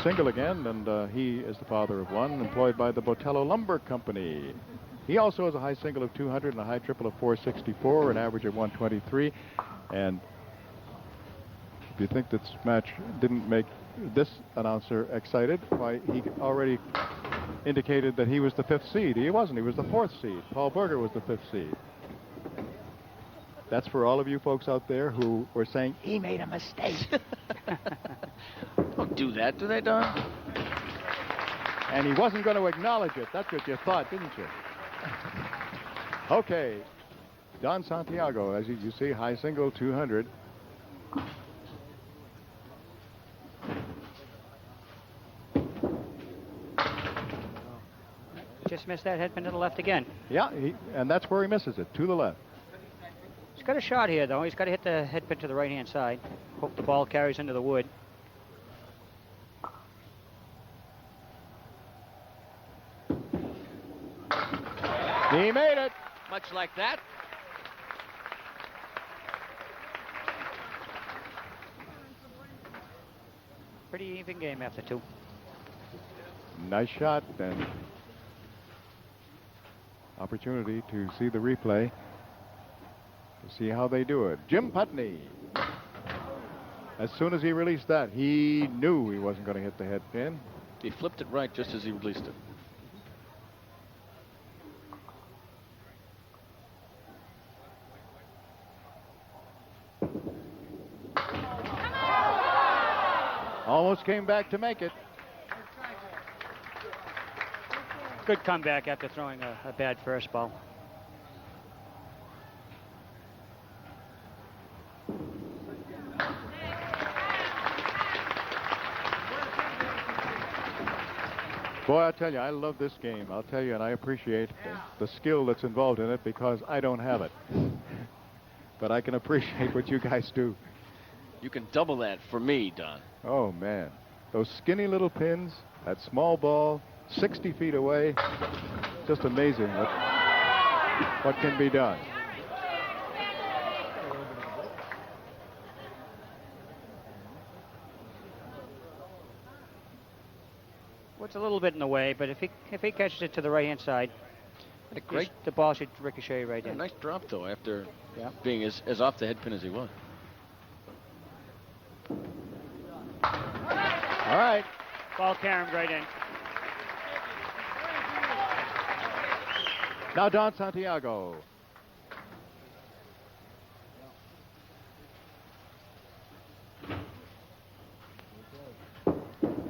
single again, and he is the father of 1, employed by the Botello Lumber Company. He also has a high single of 200 and a high triple of 464, an average of 123. And if you think this match didn't make this announcer excited, why, he already indicated that he was the 5th seed. He wasn't. He was the 4th seed. Paul Berger was the 5th seed. That's for all of you folks out there who were saying, he made a mistake. Don't do that, do they, Don? And he wasn't going to acknowledge it. That's what you thought, didn't you? Okay. Don Santiago, as you see, high single 200. Just missed that headpin to the left again. Yeah, and that's where he misses it, to the left. He's got a shot here, though. He's got to hit the headpin to the right-hand side. Hope the ball carries into the wood. He made it. Much like that. Pretty even game after 2. Nice shot, and opportunity to see the replay to see how they do it. Jim Putney. As soon as he released that, he knew he wasn't going to hit the head pin. He flipped it right just as he released it. Almost came back to make it. Good comeback after throwing a bad first ball. Boy, I tell you, I love this game. I'll tell you, and I appreciate the skill that's involved in it because I don't have it. But I can appreciate what you guys do. You can double that for me, Don. Oh, man. Those skinny little pins, that small ball, 60 feet away. Just amazing what can be done. Well, it's a little bit in the way, but if he catches it to the right-hand side, the ball should ricochet right in. Nice drop, though, after being as off the head pin as he was. All right. Ball carrying right in. Now Don Santiago.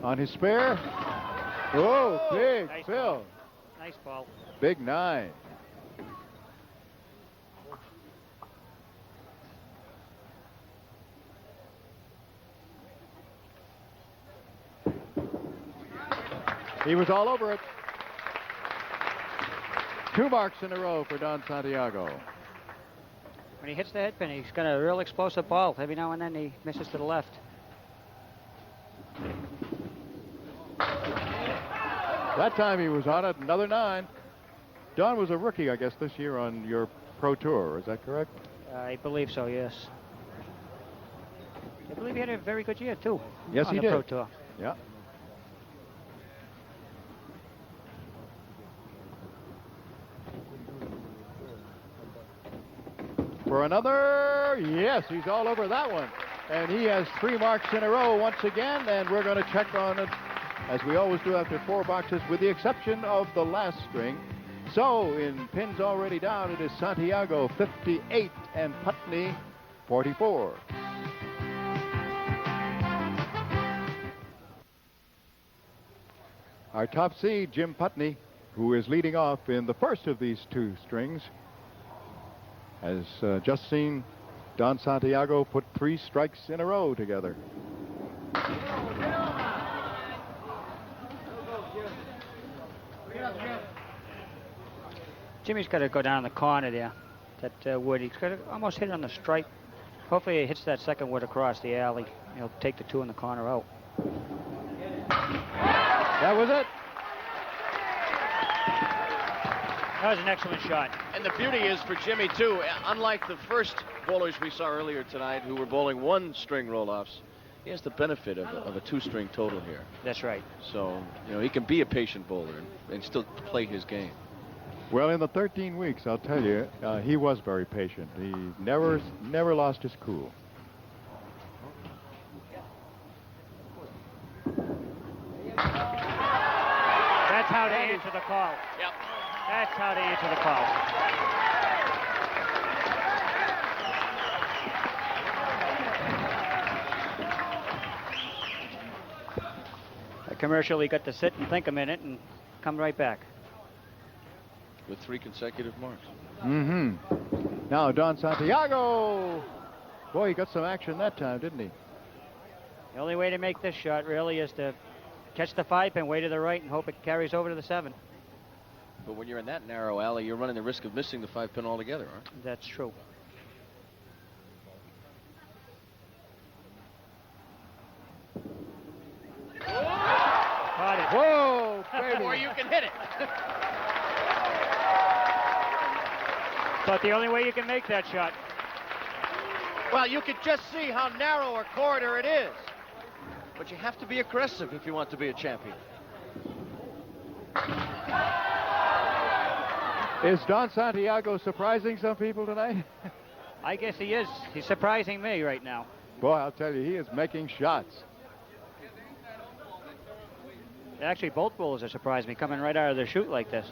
On his spare. Oh, big nice Phil. Ball. Nice ball. Big 9. He was all over it. 2 marks in a row for Don Santiago. When he hits the head pin, he's got a real explosive ball. Every now and then he misses to the left. That time he was on it, another 9. Don was a rookie, I guess, this year on your pro tour. Is that correct? I believe so, yes. I believe he had a very good year, too. Yes, on he the did. Pro Tour. Yeah. For another, yes, he's all over that one. And he has 3 marks in a row once again, and we're going to check on it, as we always do after 4 boxes, with the exception of the last string. So, in pins already down, it is Santiago 58 and Putney 44. Our top seed, Jim Putney, who is leading off in the first of these 2 strings, has just seen Don Santiago put 3 strikes in a row together. Jimmy's got to go down the corner there. That wood, he's got to almost hit it on the stripe. Hopefully he hits that second wood across the alley. He'll take the 2 in the corner out. That was it. That was an excellent shot. And the beauty is for Jimmy, too, unlike the first bowlers we saw earlier tonight who were bowling 1-string roll-offs, he has the benefit of a 2-string total here. That's right. So, you know, he can be a patient bowler and still play his game. Well, in the 13 weeks, I'll tell you, he was very patient. He never lost his cool. That's how to answer the call. Yep. That's how to answer the call. A commercial, he got to sit and think a minute and come right back. With 3 consecutive marks. Mm-hmm. Now, Don Santiago. Boy, he got some action that time, didn't he? The only way to make this shot really is to catch the 5 pin way to the right and hope it carries over to the 7. But when you're in that narrow alley, you're running the risk of missing the 5 pin altogether, aren't you? That's true. Caught it. Whoa, baby. Or you can hit it. But the only way you can make that shot. Well, you can just see how narrow a corridor it is. But you have to be aggressive if you want to be a champion. Is Don Santiago surprising some people tonight? I guess he is. He's surprising me right now. Boy, I'll tell you, he is making shots. Actually, both bowlers have surprised me coming right out of their chute like this.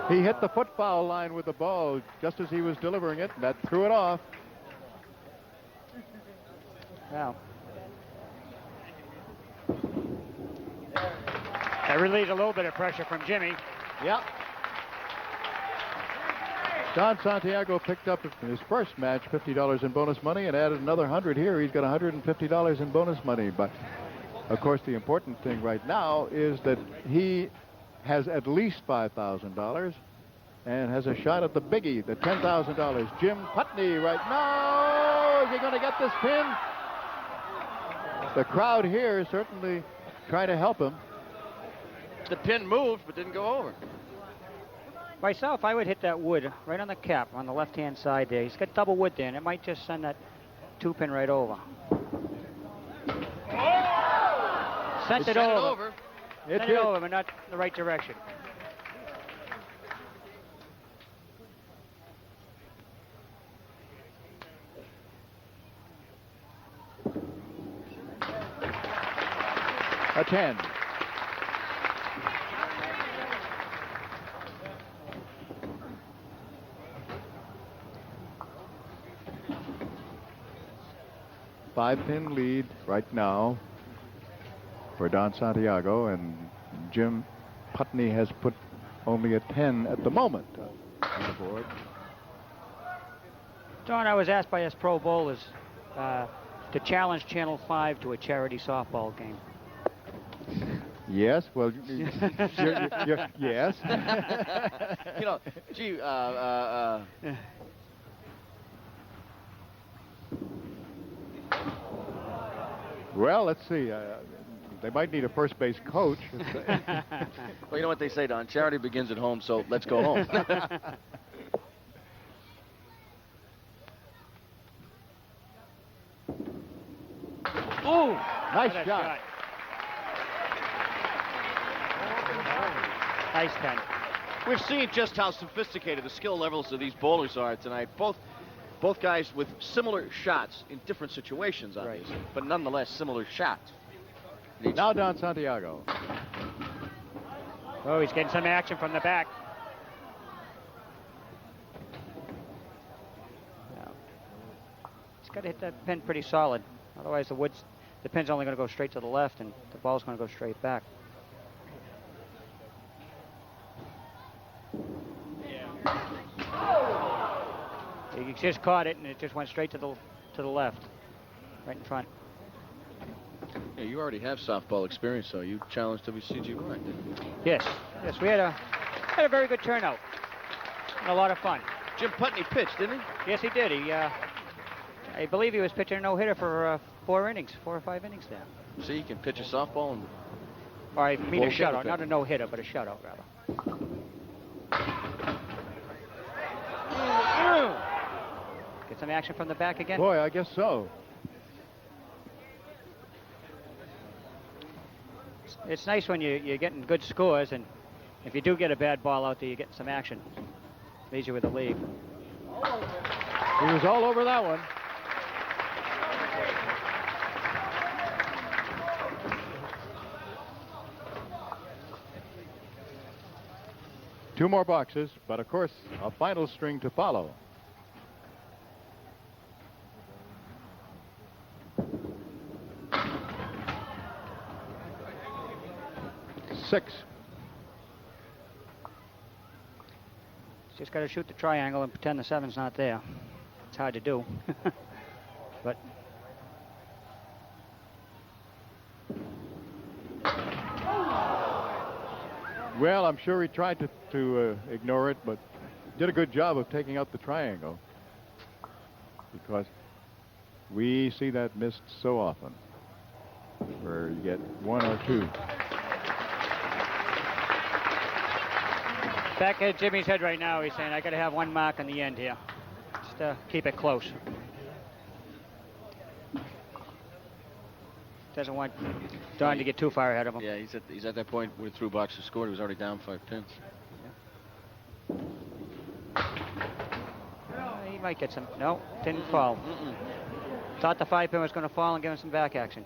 He hit the foot foul line with the ball just as he was delivering it. That threw it off. Wow. That relieved a little bit of pressure from Jimmy. Yep. Don Santiago picked up in his first match $50 in bonus money and added another 100 here. He's got $150 in bonus money. But, of course, the important thing right now is that he has at least $5,000 and has a shot at the biggie, the $10,000. Jim Putney right now. Is he going to get this pin? The crowd here is certainly trying to help him. The pin moved but didn't go over. Myself, I would hit that wood right on the cap on the left-hand side there. He's got double wood there, and it might just send that 2 pin right over. Sent it over. Sent it over, but not the right direction. A 10. Five-pin lead right now for Don Santiago, and Jim Putney has put only a 10 at the moment on the board. Don, I was asked by us pro bowlers to challenge Channel 5 to a charity softball game. Yes, well, yes. You know, gee, Well, let's see. They might need a first base coach. well, you know what they say, Don? Charity begins at home, so let's go home. Oh, nice What a shot. Nice 10. We've seen just how sophisticated the skill levels of these bowlers are tonight. Both guys with similar shots in different situations, obviously, but nonetheless similar shots. Now Don Santiago. Oh, he's getting some action from the back. Now, he's got to hit that pin pretty solid. Otherwise, the pin's only going to go straight to the left, and the ball's going to go straight back. He just caught it, and it just went straight to the left, right in front. Yeah, you already have softball experience, so you challenged WCGY, didn't you? Yes, we had a very good turnout and a lot of fun. Jim Putney pitched, didn't he? Yes, he did. I believe he was pitching a no-hitter for 4 or 5 innings there. See, he can pitch a softball and. Or I mean a Well, shutout, Candlepin. not a no-hitter, but a shutout rather. Get some action from the back again. Boy, I guess so. It's nice when you're getting good scores, and if you do get a bad ball out there, you get some action. Leaves you with a lead. He was all over that one. Two more boxes, but of course, a final string to follow. Six. Just got to shoot the triangle and pretend the 7's not there. It's hard to do. But Well, I'm sure he tried to ignore it, but did a good job of taking out the triangle, because we see that missed so often, where you get 1 or 2. back at Jimmy's head right now, he's saying, I got to have 1 mark on the end here. Just keep it close. Doesn't want Don to get too far ahead of him. Yeah, he's at that point where the through boxer scored. He was already down 5 pins. He might get some. No, didn't fall. Thought the 5 pin was going to fall and give him some back action.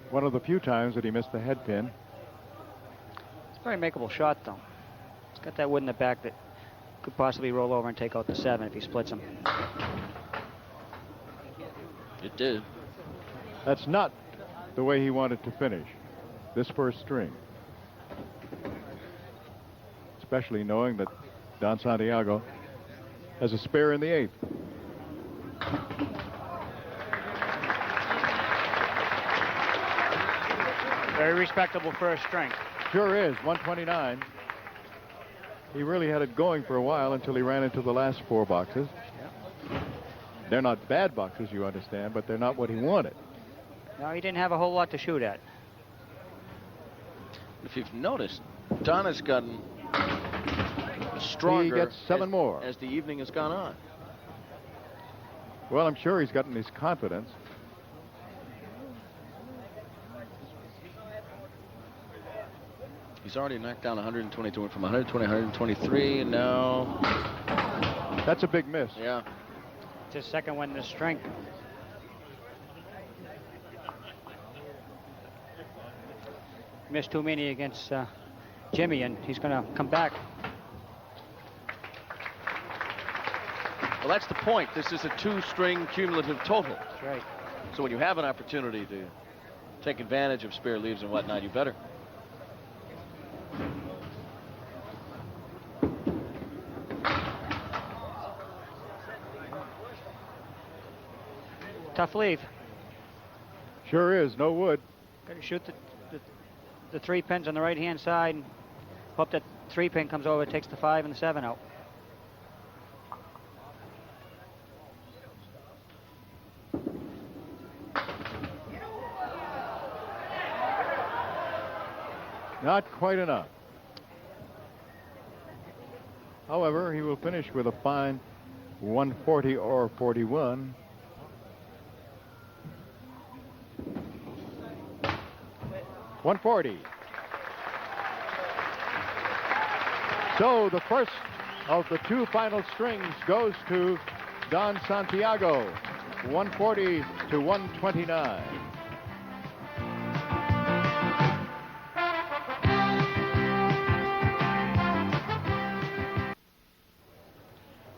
One of the few times that he missed the head pin. It's a very makeable shot, though. It's got that wood in the back that could possibly roll over and take out the 7 if he splits them. It did. That's not the way he wanted to finish this first string, especially knowing that Don Santiago has a spare in the 8th. Very respectable first string. Sure is, 129. He really had it going for a while until he ran into the last 4 boxes. They're not bad boxes, you understand, but they're not what he wanted. No, he didn't have a whole lot to shoot at. If you've noticed, Don has gotten stronger. He gets 7 more as the evening has gone on. Well, I'm sure he's gotten his confidence. He's already knocked down 122, went from 120, 123, and now. That's a big miss. Yeah. It's his second one this string. Missed too many against Jimmy, and he's going to come back. Well, that's the point. This is a 2-string cumulative total. That's right. So when you have an opportunity to take advantage of spare leaves and whatnot, you better. tough leave. Sure is. No wood. Got to shoot the 3 pins on the right-hand side and hope that 3 pin comes over, takes the 5 and the 7 out. Not quite enough. However, he will finish with a fine 140 or 41. $140. So the first of the 2 final strings goes to Don Santiago, 140 to 129.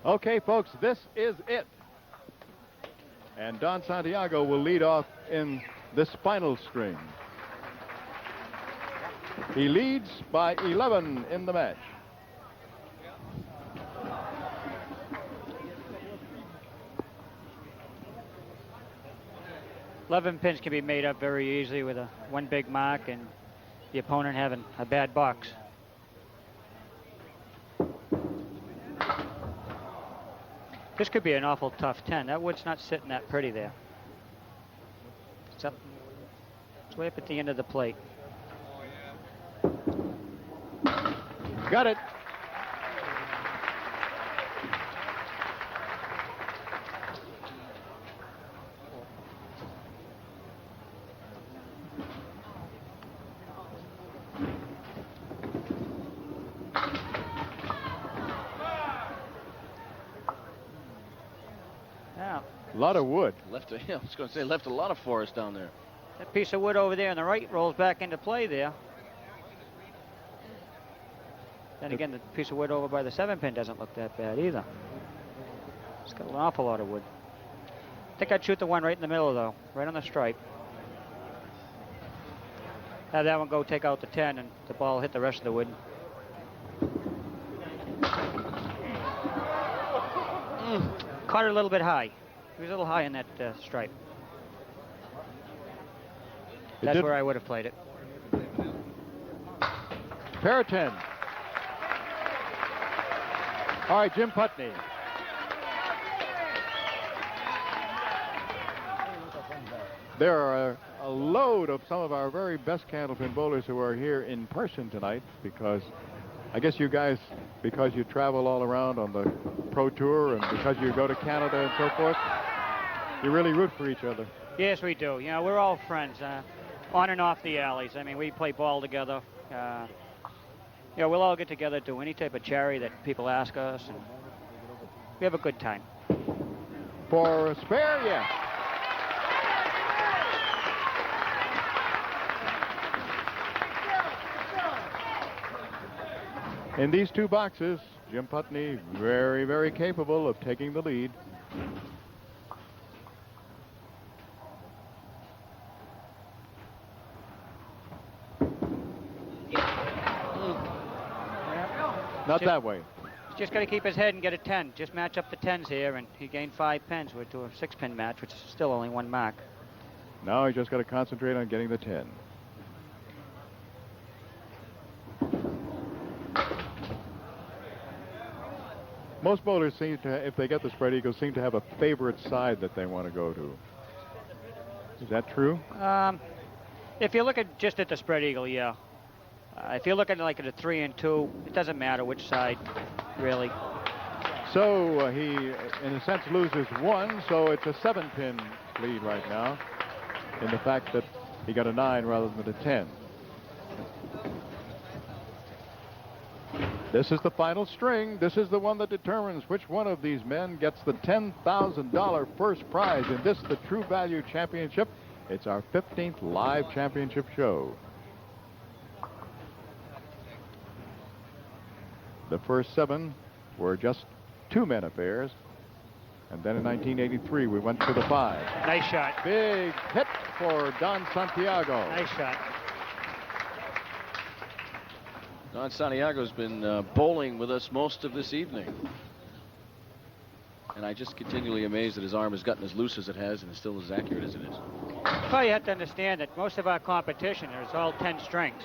Okay, folks, this is it. And Don Santiago will lead off in this final string. He leads by 11 in the match. $11 pins can be made up very easily with one big mark and the opponent having a bad box. This could be an awful tough 10. That wood's not sitting that pretty there. It's way up at the end of the plate. Got it. A lot of wood. I was going to say, left a lot of forest down there. That piece of wood over there on the right rolls back into play there. Then again, the piece of wood over by the 7 pin doesn't look that bad either. It's got an awful lot of wood. I think I'd shoot the one right in the middle, though, right on the stripe. Have that one go take out the 10 and the ball hit the rest of the wood. Caught it a little bit high. He was a little high in that stripe. That's where I would have played it. Pair of 10. All right, Jim Putney. There are a load of some of our very best candlepin bowlers who are here in person tonight because I guess you guys, because you travel all around on the Pro Tour and because you go to Canada and so forth, you really root for each other. Yes, we do. You know, we're all friends on and off the alleys. I mean, we play ball together. You know, we'll all get together, do any type of charity that people ask us, and we have a good time. For a spare, yes. In these 2 boxes, Jim Putney very, very capable of taking the lead. Not that way. He's just got to keep his head and get a 10. Just match up the 10s here, and he gained 5 pins. We're to a 6-pin match, which is still only 1 mark. Now he just got to concentrate on getting the 10. Most bowlers seem to, if they get the spread eagle, seem to have a favorite side that they want to go to. Is that true? If you look at just at the spread eagle, yeah. If you look at like at a 3 and 2, it doesn't matter which side, really. So he, in a sense, loses 1, so it's a 7-pin lead right now in the fact that he got a 9 rather than a 10. This is the final string. This is the one that determines which one of these men gets the $10,000 first prize in this, the True Value Championship. It's our 15th live championship show. The first 7 were just 2-men affairs. And then in 1983, we went to the 5. Nice shot. Big hit for Don Santiago. Nice shot. Don Santiago's been bowling with us most of this evening. And I just continually amazed that his arm has gotten as loose as it has and is still as accurate as it is. Well, you have to understand that most of our competition is all 10 strings.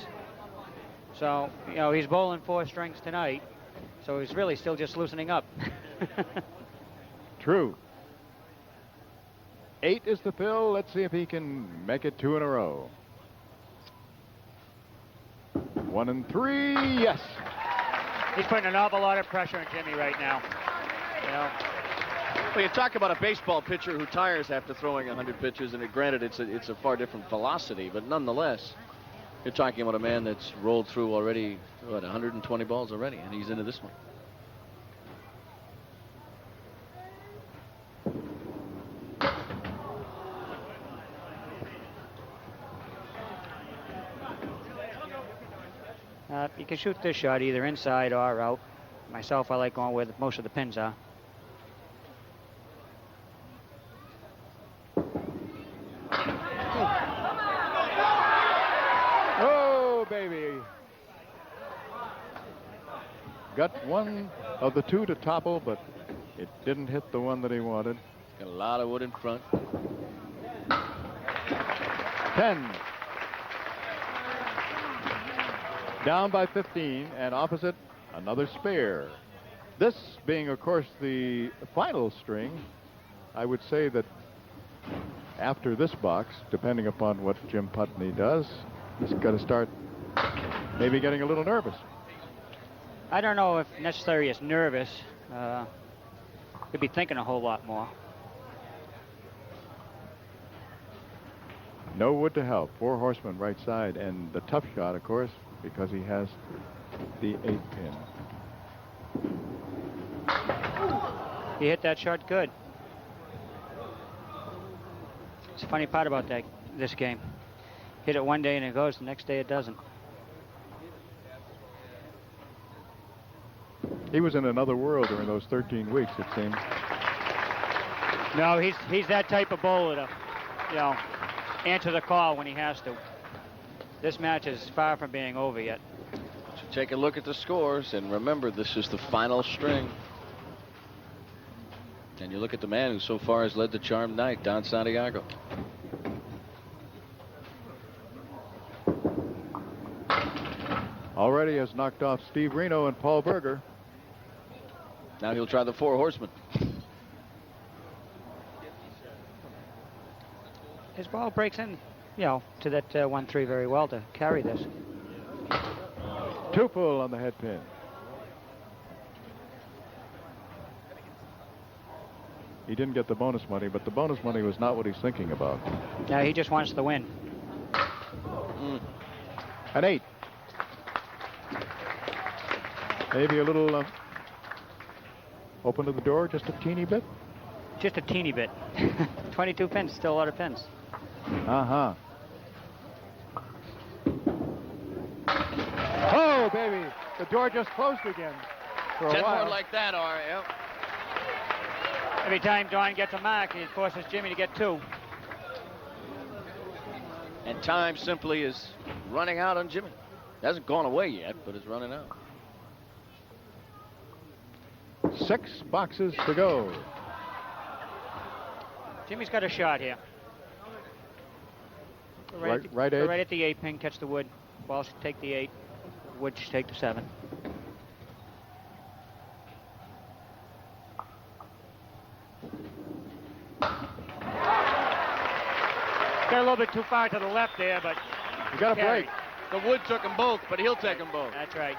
So, you know, he's bowling 4 strings tonight, so he's really still just loosening up. True. 8 is the fill. Let's see if he can make it 2 in a row. 1 and 3, yes. He's putting an awful lot of pressure on Jimmy right now. You know. Well, you talk about a baseball pitcher who tires after throwing 100 pitches, and granted, it's a far different velocity, but nonetheless, you're talking about a man that's rolled through already, what, 120 balls already, and he's into this one. You can shoot this shot either inside or out. Myself, I like going where most of the pins are. Oh, baby. Got one of the 2 to topple, but it didn't hit the one that he wanted. Got a lot of wood in front. 10. Down by 15, and opposite, another spare. This being, of course, the final string, I would say that after this box, depending upon what Jim Putney does, he's got to start maybe getting a little nervous. I don't know if necessarily is nervous. Could be thinking a whole lot more. No wood to help. 4 horsemen right side, and the tough shot, of course, because he has the 8 pin. He hit that shot good. It's a funny part about this game. Hit it one day and it goes, the next day it doesn't. He was in another world during those 13 weeks, it seems. No, he's that type of bowler to, you know, answer the call when he has to. This match is far from being over yet. So take a look at the scores, and remember, this is the final string. And you look at the man who so far has led the charmed night, Don Santiago. Already has knocked off Steve Renaud and Paul Berger. Now he'll try the 4 horsemen. His ball breaks in, you know, to that 1-3 very well to carry this. 2 full on the head pin. He didn't get the bonus money, but the bonus money was not what he's thinking about. Yeah, he just wants to win. An 8. Maybe a little open to the door, just a teeny bit. Just a teeny bit. 22 pins, still a lot of pins. Uh-huh. Oh, baby. The door just closed again for a 10 while. more like that, are, yeah. Every time Don gets a mark, he forces Jimmy to get 2. And time simply is running out on Jimmy. It hasn't gone away yet, but it's running out. 6 boxes to go. Jimmy's got a shot here. Right Go edge. right at the 8 pin, catch the wood. Ball should take the 8. Wood should take the 7. Got a little bit too far to the left there, but You got a break. The wood took them both, but he'll take them both. that's right.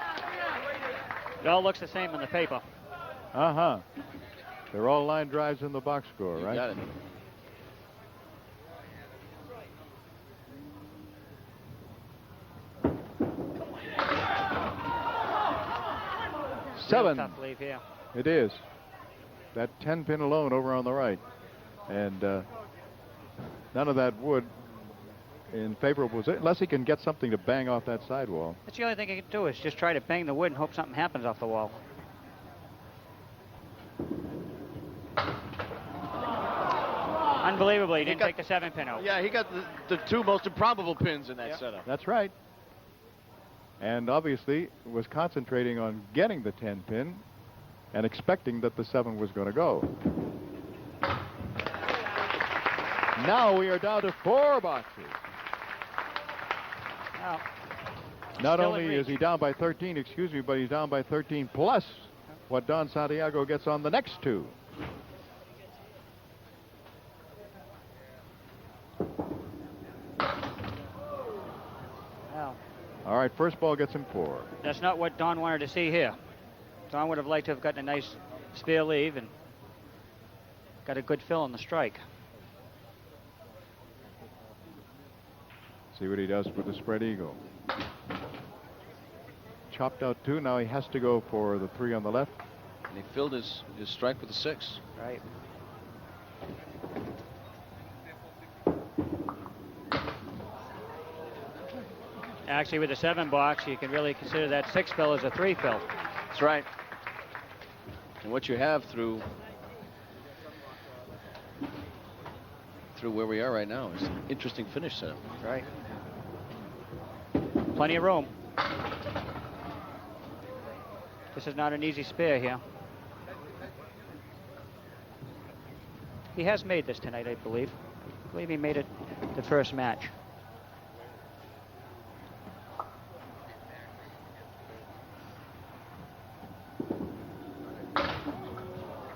It all looks the same on the paper. Uh-huh. They're all line drives in the box score, You right? got it. Seven. Tough leave here. It is. That 10 pin alone over on the right. And none of that wood in favorable position, unless he can get something to bang off that sidewall. That's the only thing he can do is just try to bang the wood and hope something happens off the wall. Unbelievably, he didn't take the 7 pin out. Yeah, he got the 2 most improbable pins in that setup. That's right. And obviously was concentrating on getting the 10 pin and expecting that the 7 was going to go. Now we are down to 4 boxes. Now, Not still only in is reach. he down by 13, excuse me, but he's down by 13 plus what Don Santiago gets on the next 2. Now, All right, first ball gets him 4. that's not what Don wanted to see here. Don would have liked to have gotten a nice spare leave and got a good fill on the strike. See what he does with the spread eagle. Chopped out 2. Now he has to go for the 3 on the left. And he filled his strike with a 6. Right. Actually, with the 7 box, you can really consider that 6 fill as a 3 fill. That's right. And what you have through where we are right now is an interesting finish setup. Right. Plenty of room. This is not an easy spare here. He has made this tonight, I believe. I believe he made it the first match.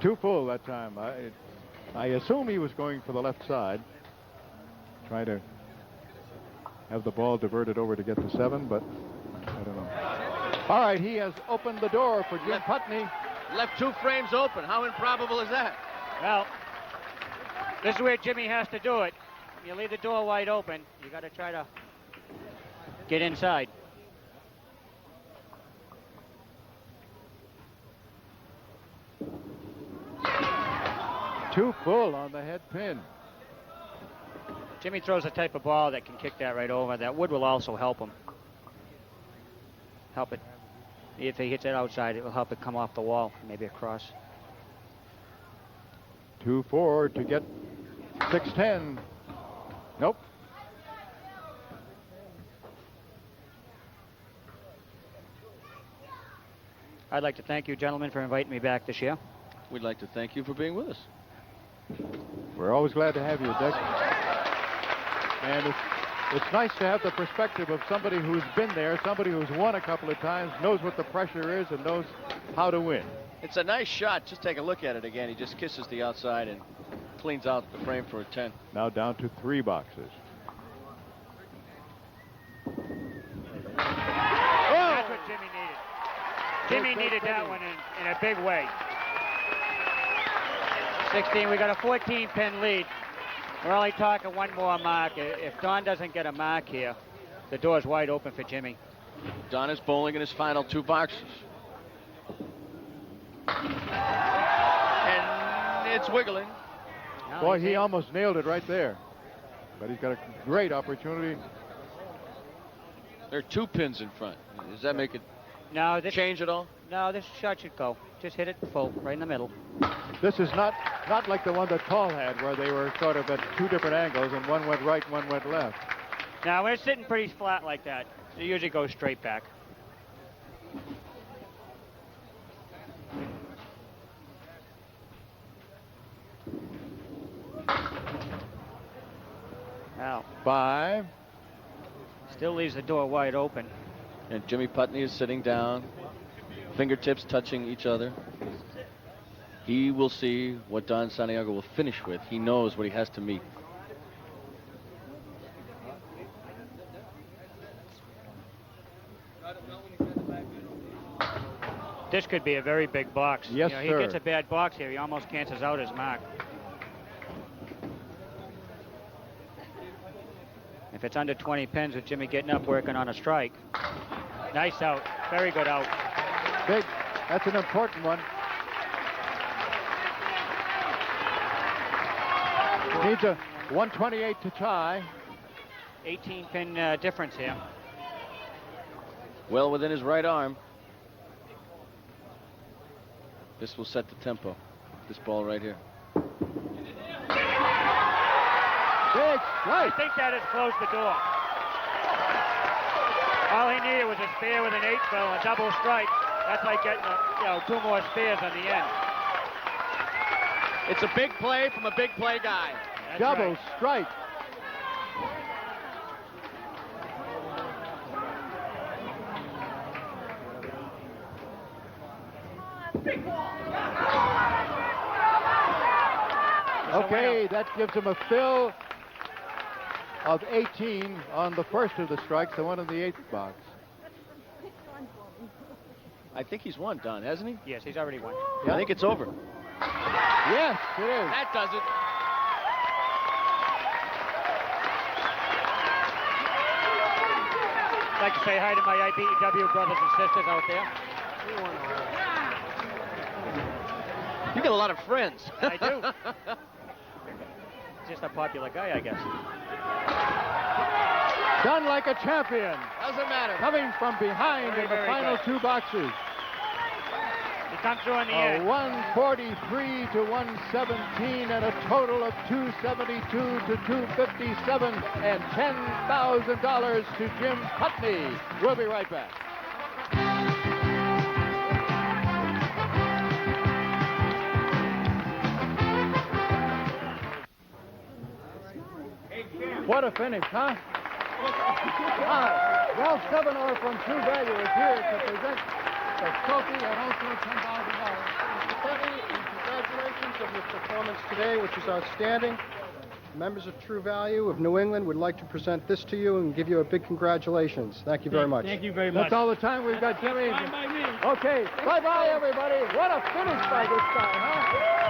Too full that time. I assume he was going for the left side. Try to have the ball diverted over to get the 7, but I don't know. All right, he has opened the door for Jim Putney. Left 2 frames open. How improbable is that? Well, this is where Jimmy has to do it. You leave the door wide open, you got to try to get inside. Too full on the head pin. Jimmy throws a type of ball that can kick that right over. That wood will also help him. Help it. If he hits it outside, it will help it come off the wall, maybe across. 2-4 to get 6-10. Nope. I'd like to thank you, gentlemen, for inviting me back this year. We'd like to thank you for being with us. We're always glad to have you, Dick. And it's nice to have the perspective of somebody who's been there, somebody who's won a couple of times, knows what the pressure is, and knows how to win. It's a nice shot. Just take a look at it again. He just kisses the outside and cleans out the frame for a 10. Now down to 3 boxes. That's what Jimmy needed. Jimmy needed that one in a big way. 16, we got a 14-pin lead. We're only talking 1 more mark. If Don doesn't get a mark here, the door's wide open for Jimmy. Don is bowling in his final 2 boxes. And it's wiggling. No, Boy, he's he in. almost nailed it right there. But he's got a great opportunity. There are 2 pins in front. Does that make it No, this change at all? No, this shot should go. Just hit it full, right in the middle. This is not like the one that Paul had, where they were sort of at 2 different angles, and one went right, one went left. Now, when it's sitting pretty flat like that, it usually goes straight back. Now, 5. still leaves the door wide open. And Jimmy Putney is sitting down, fingertips touching each other. He will see what Don Santiago will finish with. He knows what he has to meet. This could be a very big box. Yes, He sir. gets a bad box here, he almost cancels out his mark. If it's under 20 pins with Jimmy getting up working on a strike. Nice out. Very good out. Big. That's an important one. Needs a 128 to tie. 18 pin difference here. Well within his right arm. This will set the tempo. This ball right here. Big I strike. think that has closed the door. All he needed was a spare with an 8 fill, a double strike. That's like getting, two more spears on the end. It's a big play from a big play guy. That's Double right. strike. Okay, that gives him a fill of 18 on the first of the strikes, the one in the eighth box. I think he's won, Don, hasn't he? Yes, he's already won. Yeah. I think it's over. Yes, it is. That does it. I'd like to say hi to my IBEW brothers and sisters out there. You got a lot of friends. I do. Just a popular guy, I guess. Done like a champion. Doesn't matter. Coming from behind Very, in the very final good. two boxes. He comes through in the A end. 143 to 117 and a total of 272 to 257 and $10,000 to Jim Putney. We'll be right back. What a finish, huh? Ralph Stevenor from True Value is here to present the trophy and also $10,000. Mr. Putney, congratulations on your performance today, which is outstanding. Members of True Value of New England would like to present this to you and give you a big congratulations. Thank you very much. Thank you very much. That's all the time we've got, Jimmy. Bye, bye, me. Okay, bye-bye, everybody. What a finish by this guy, huh?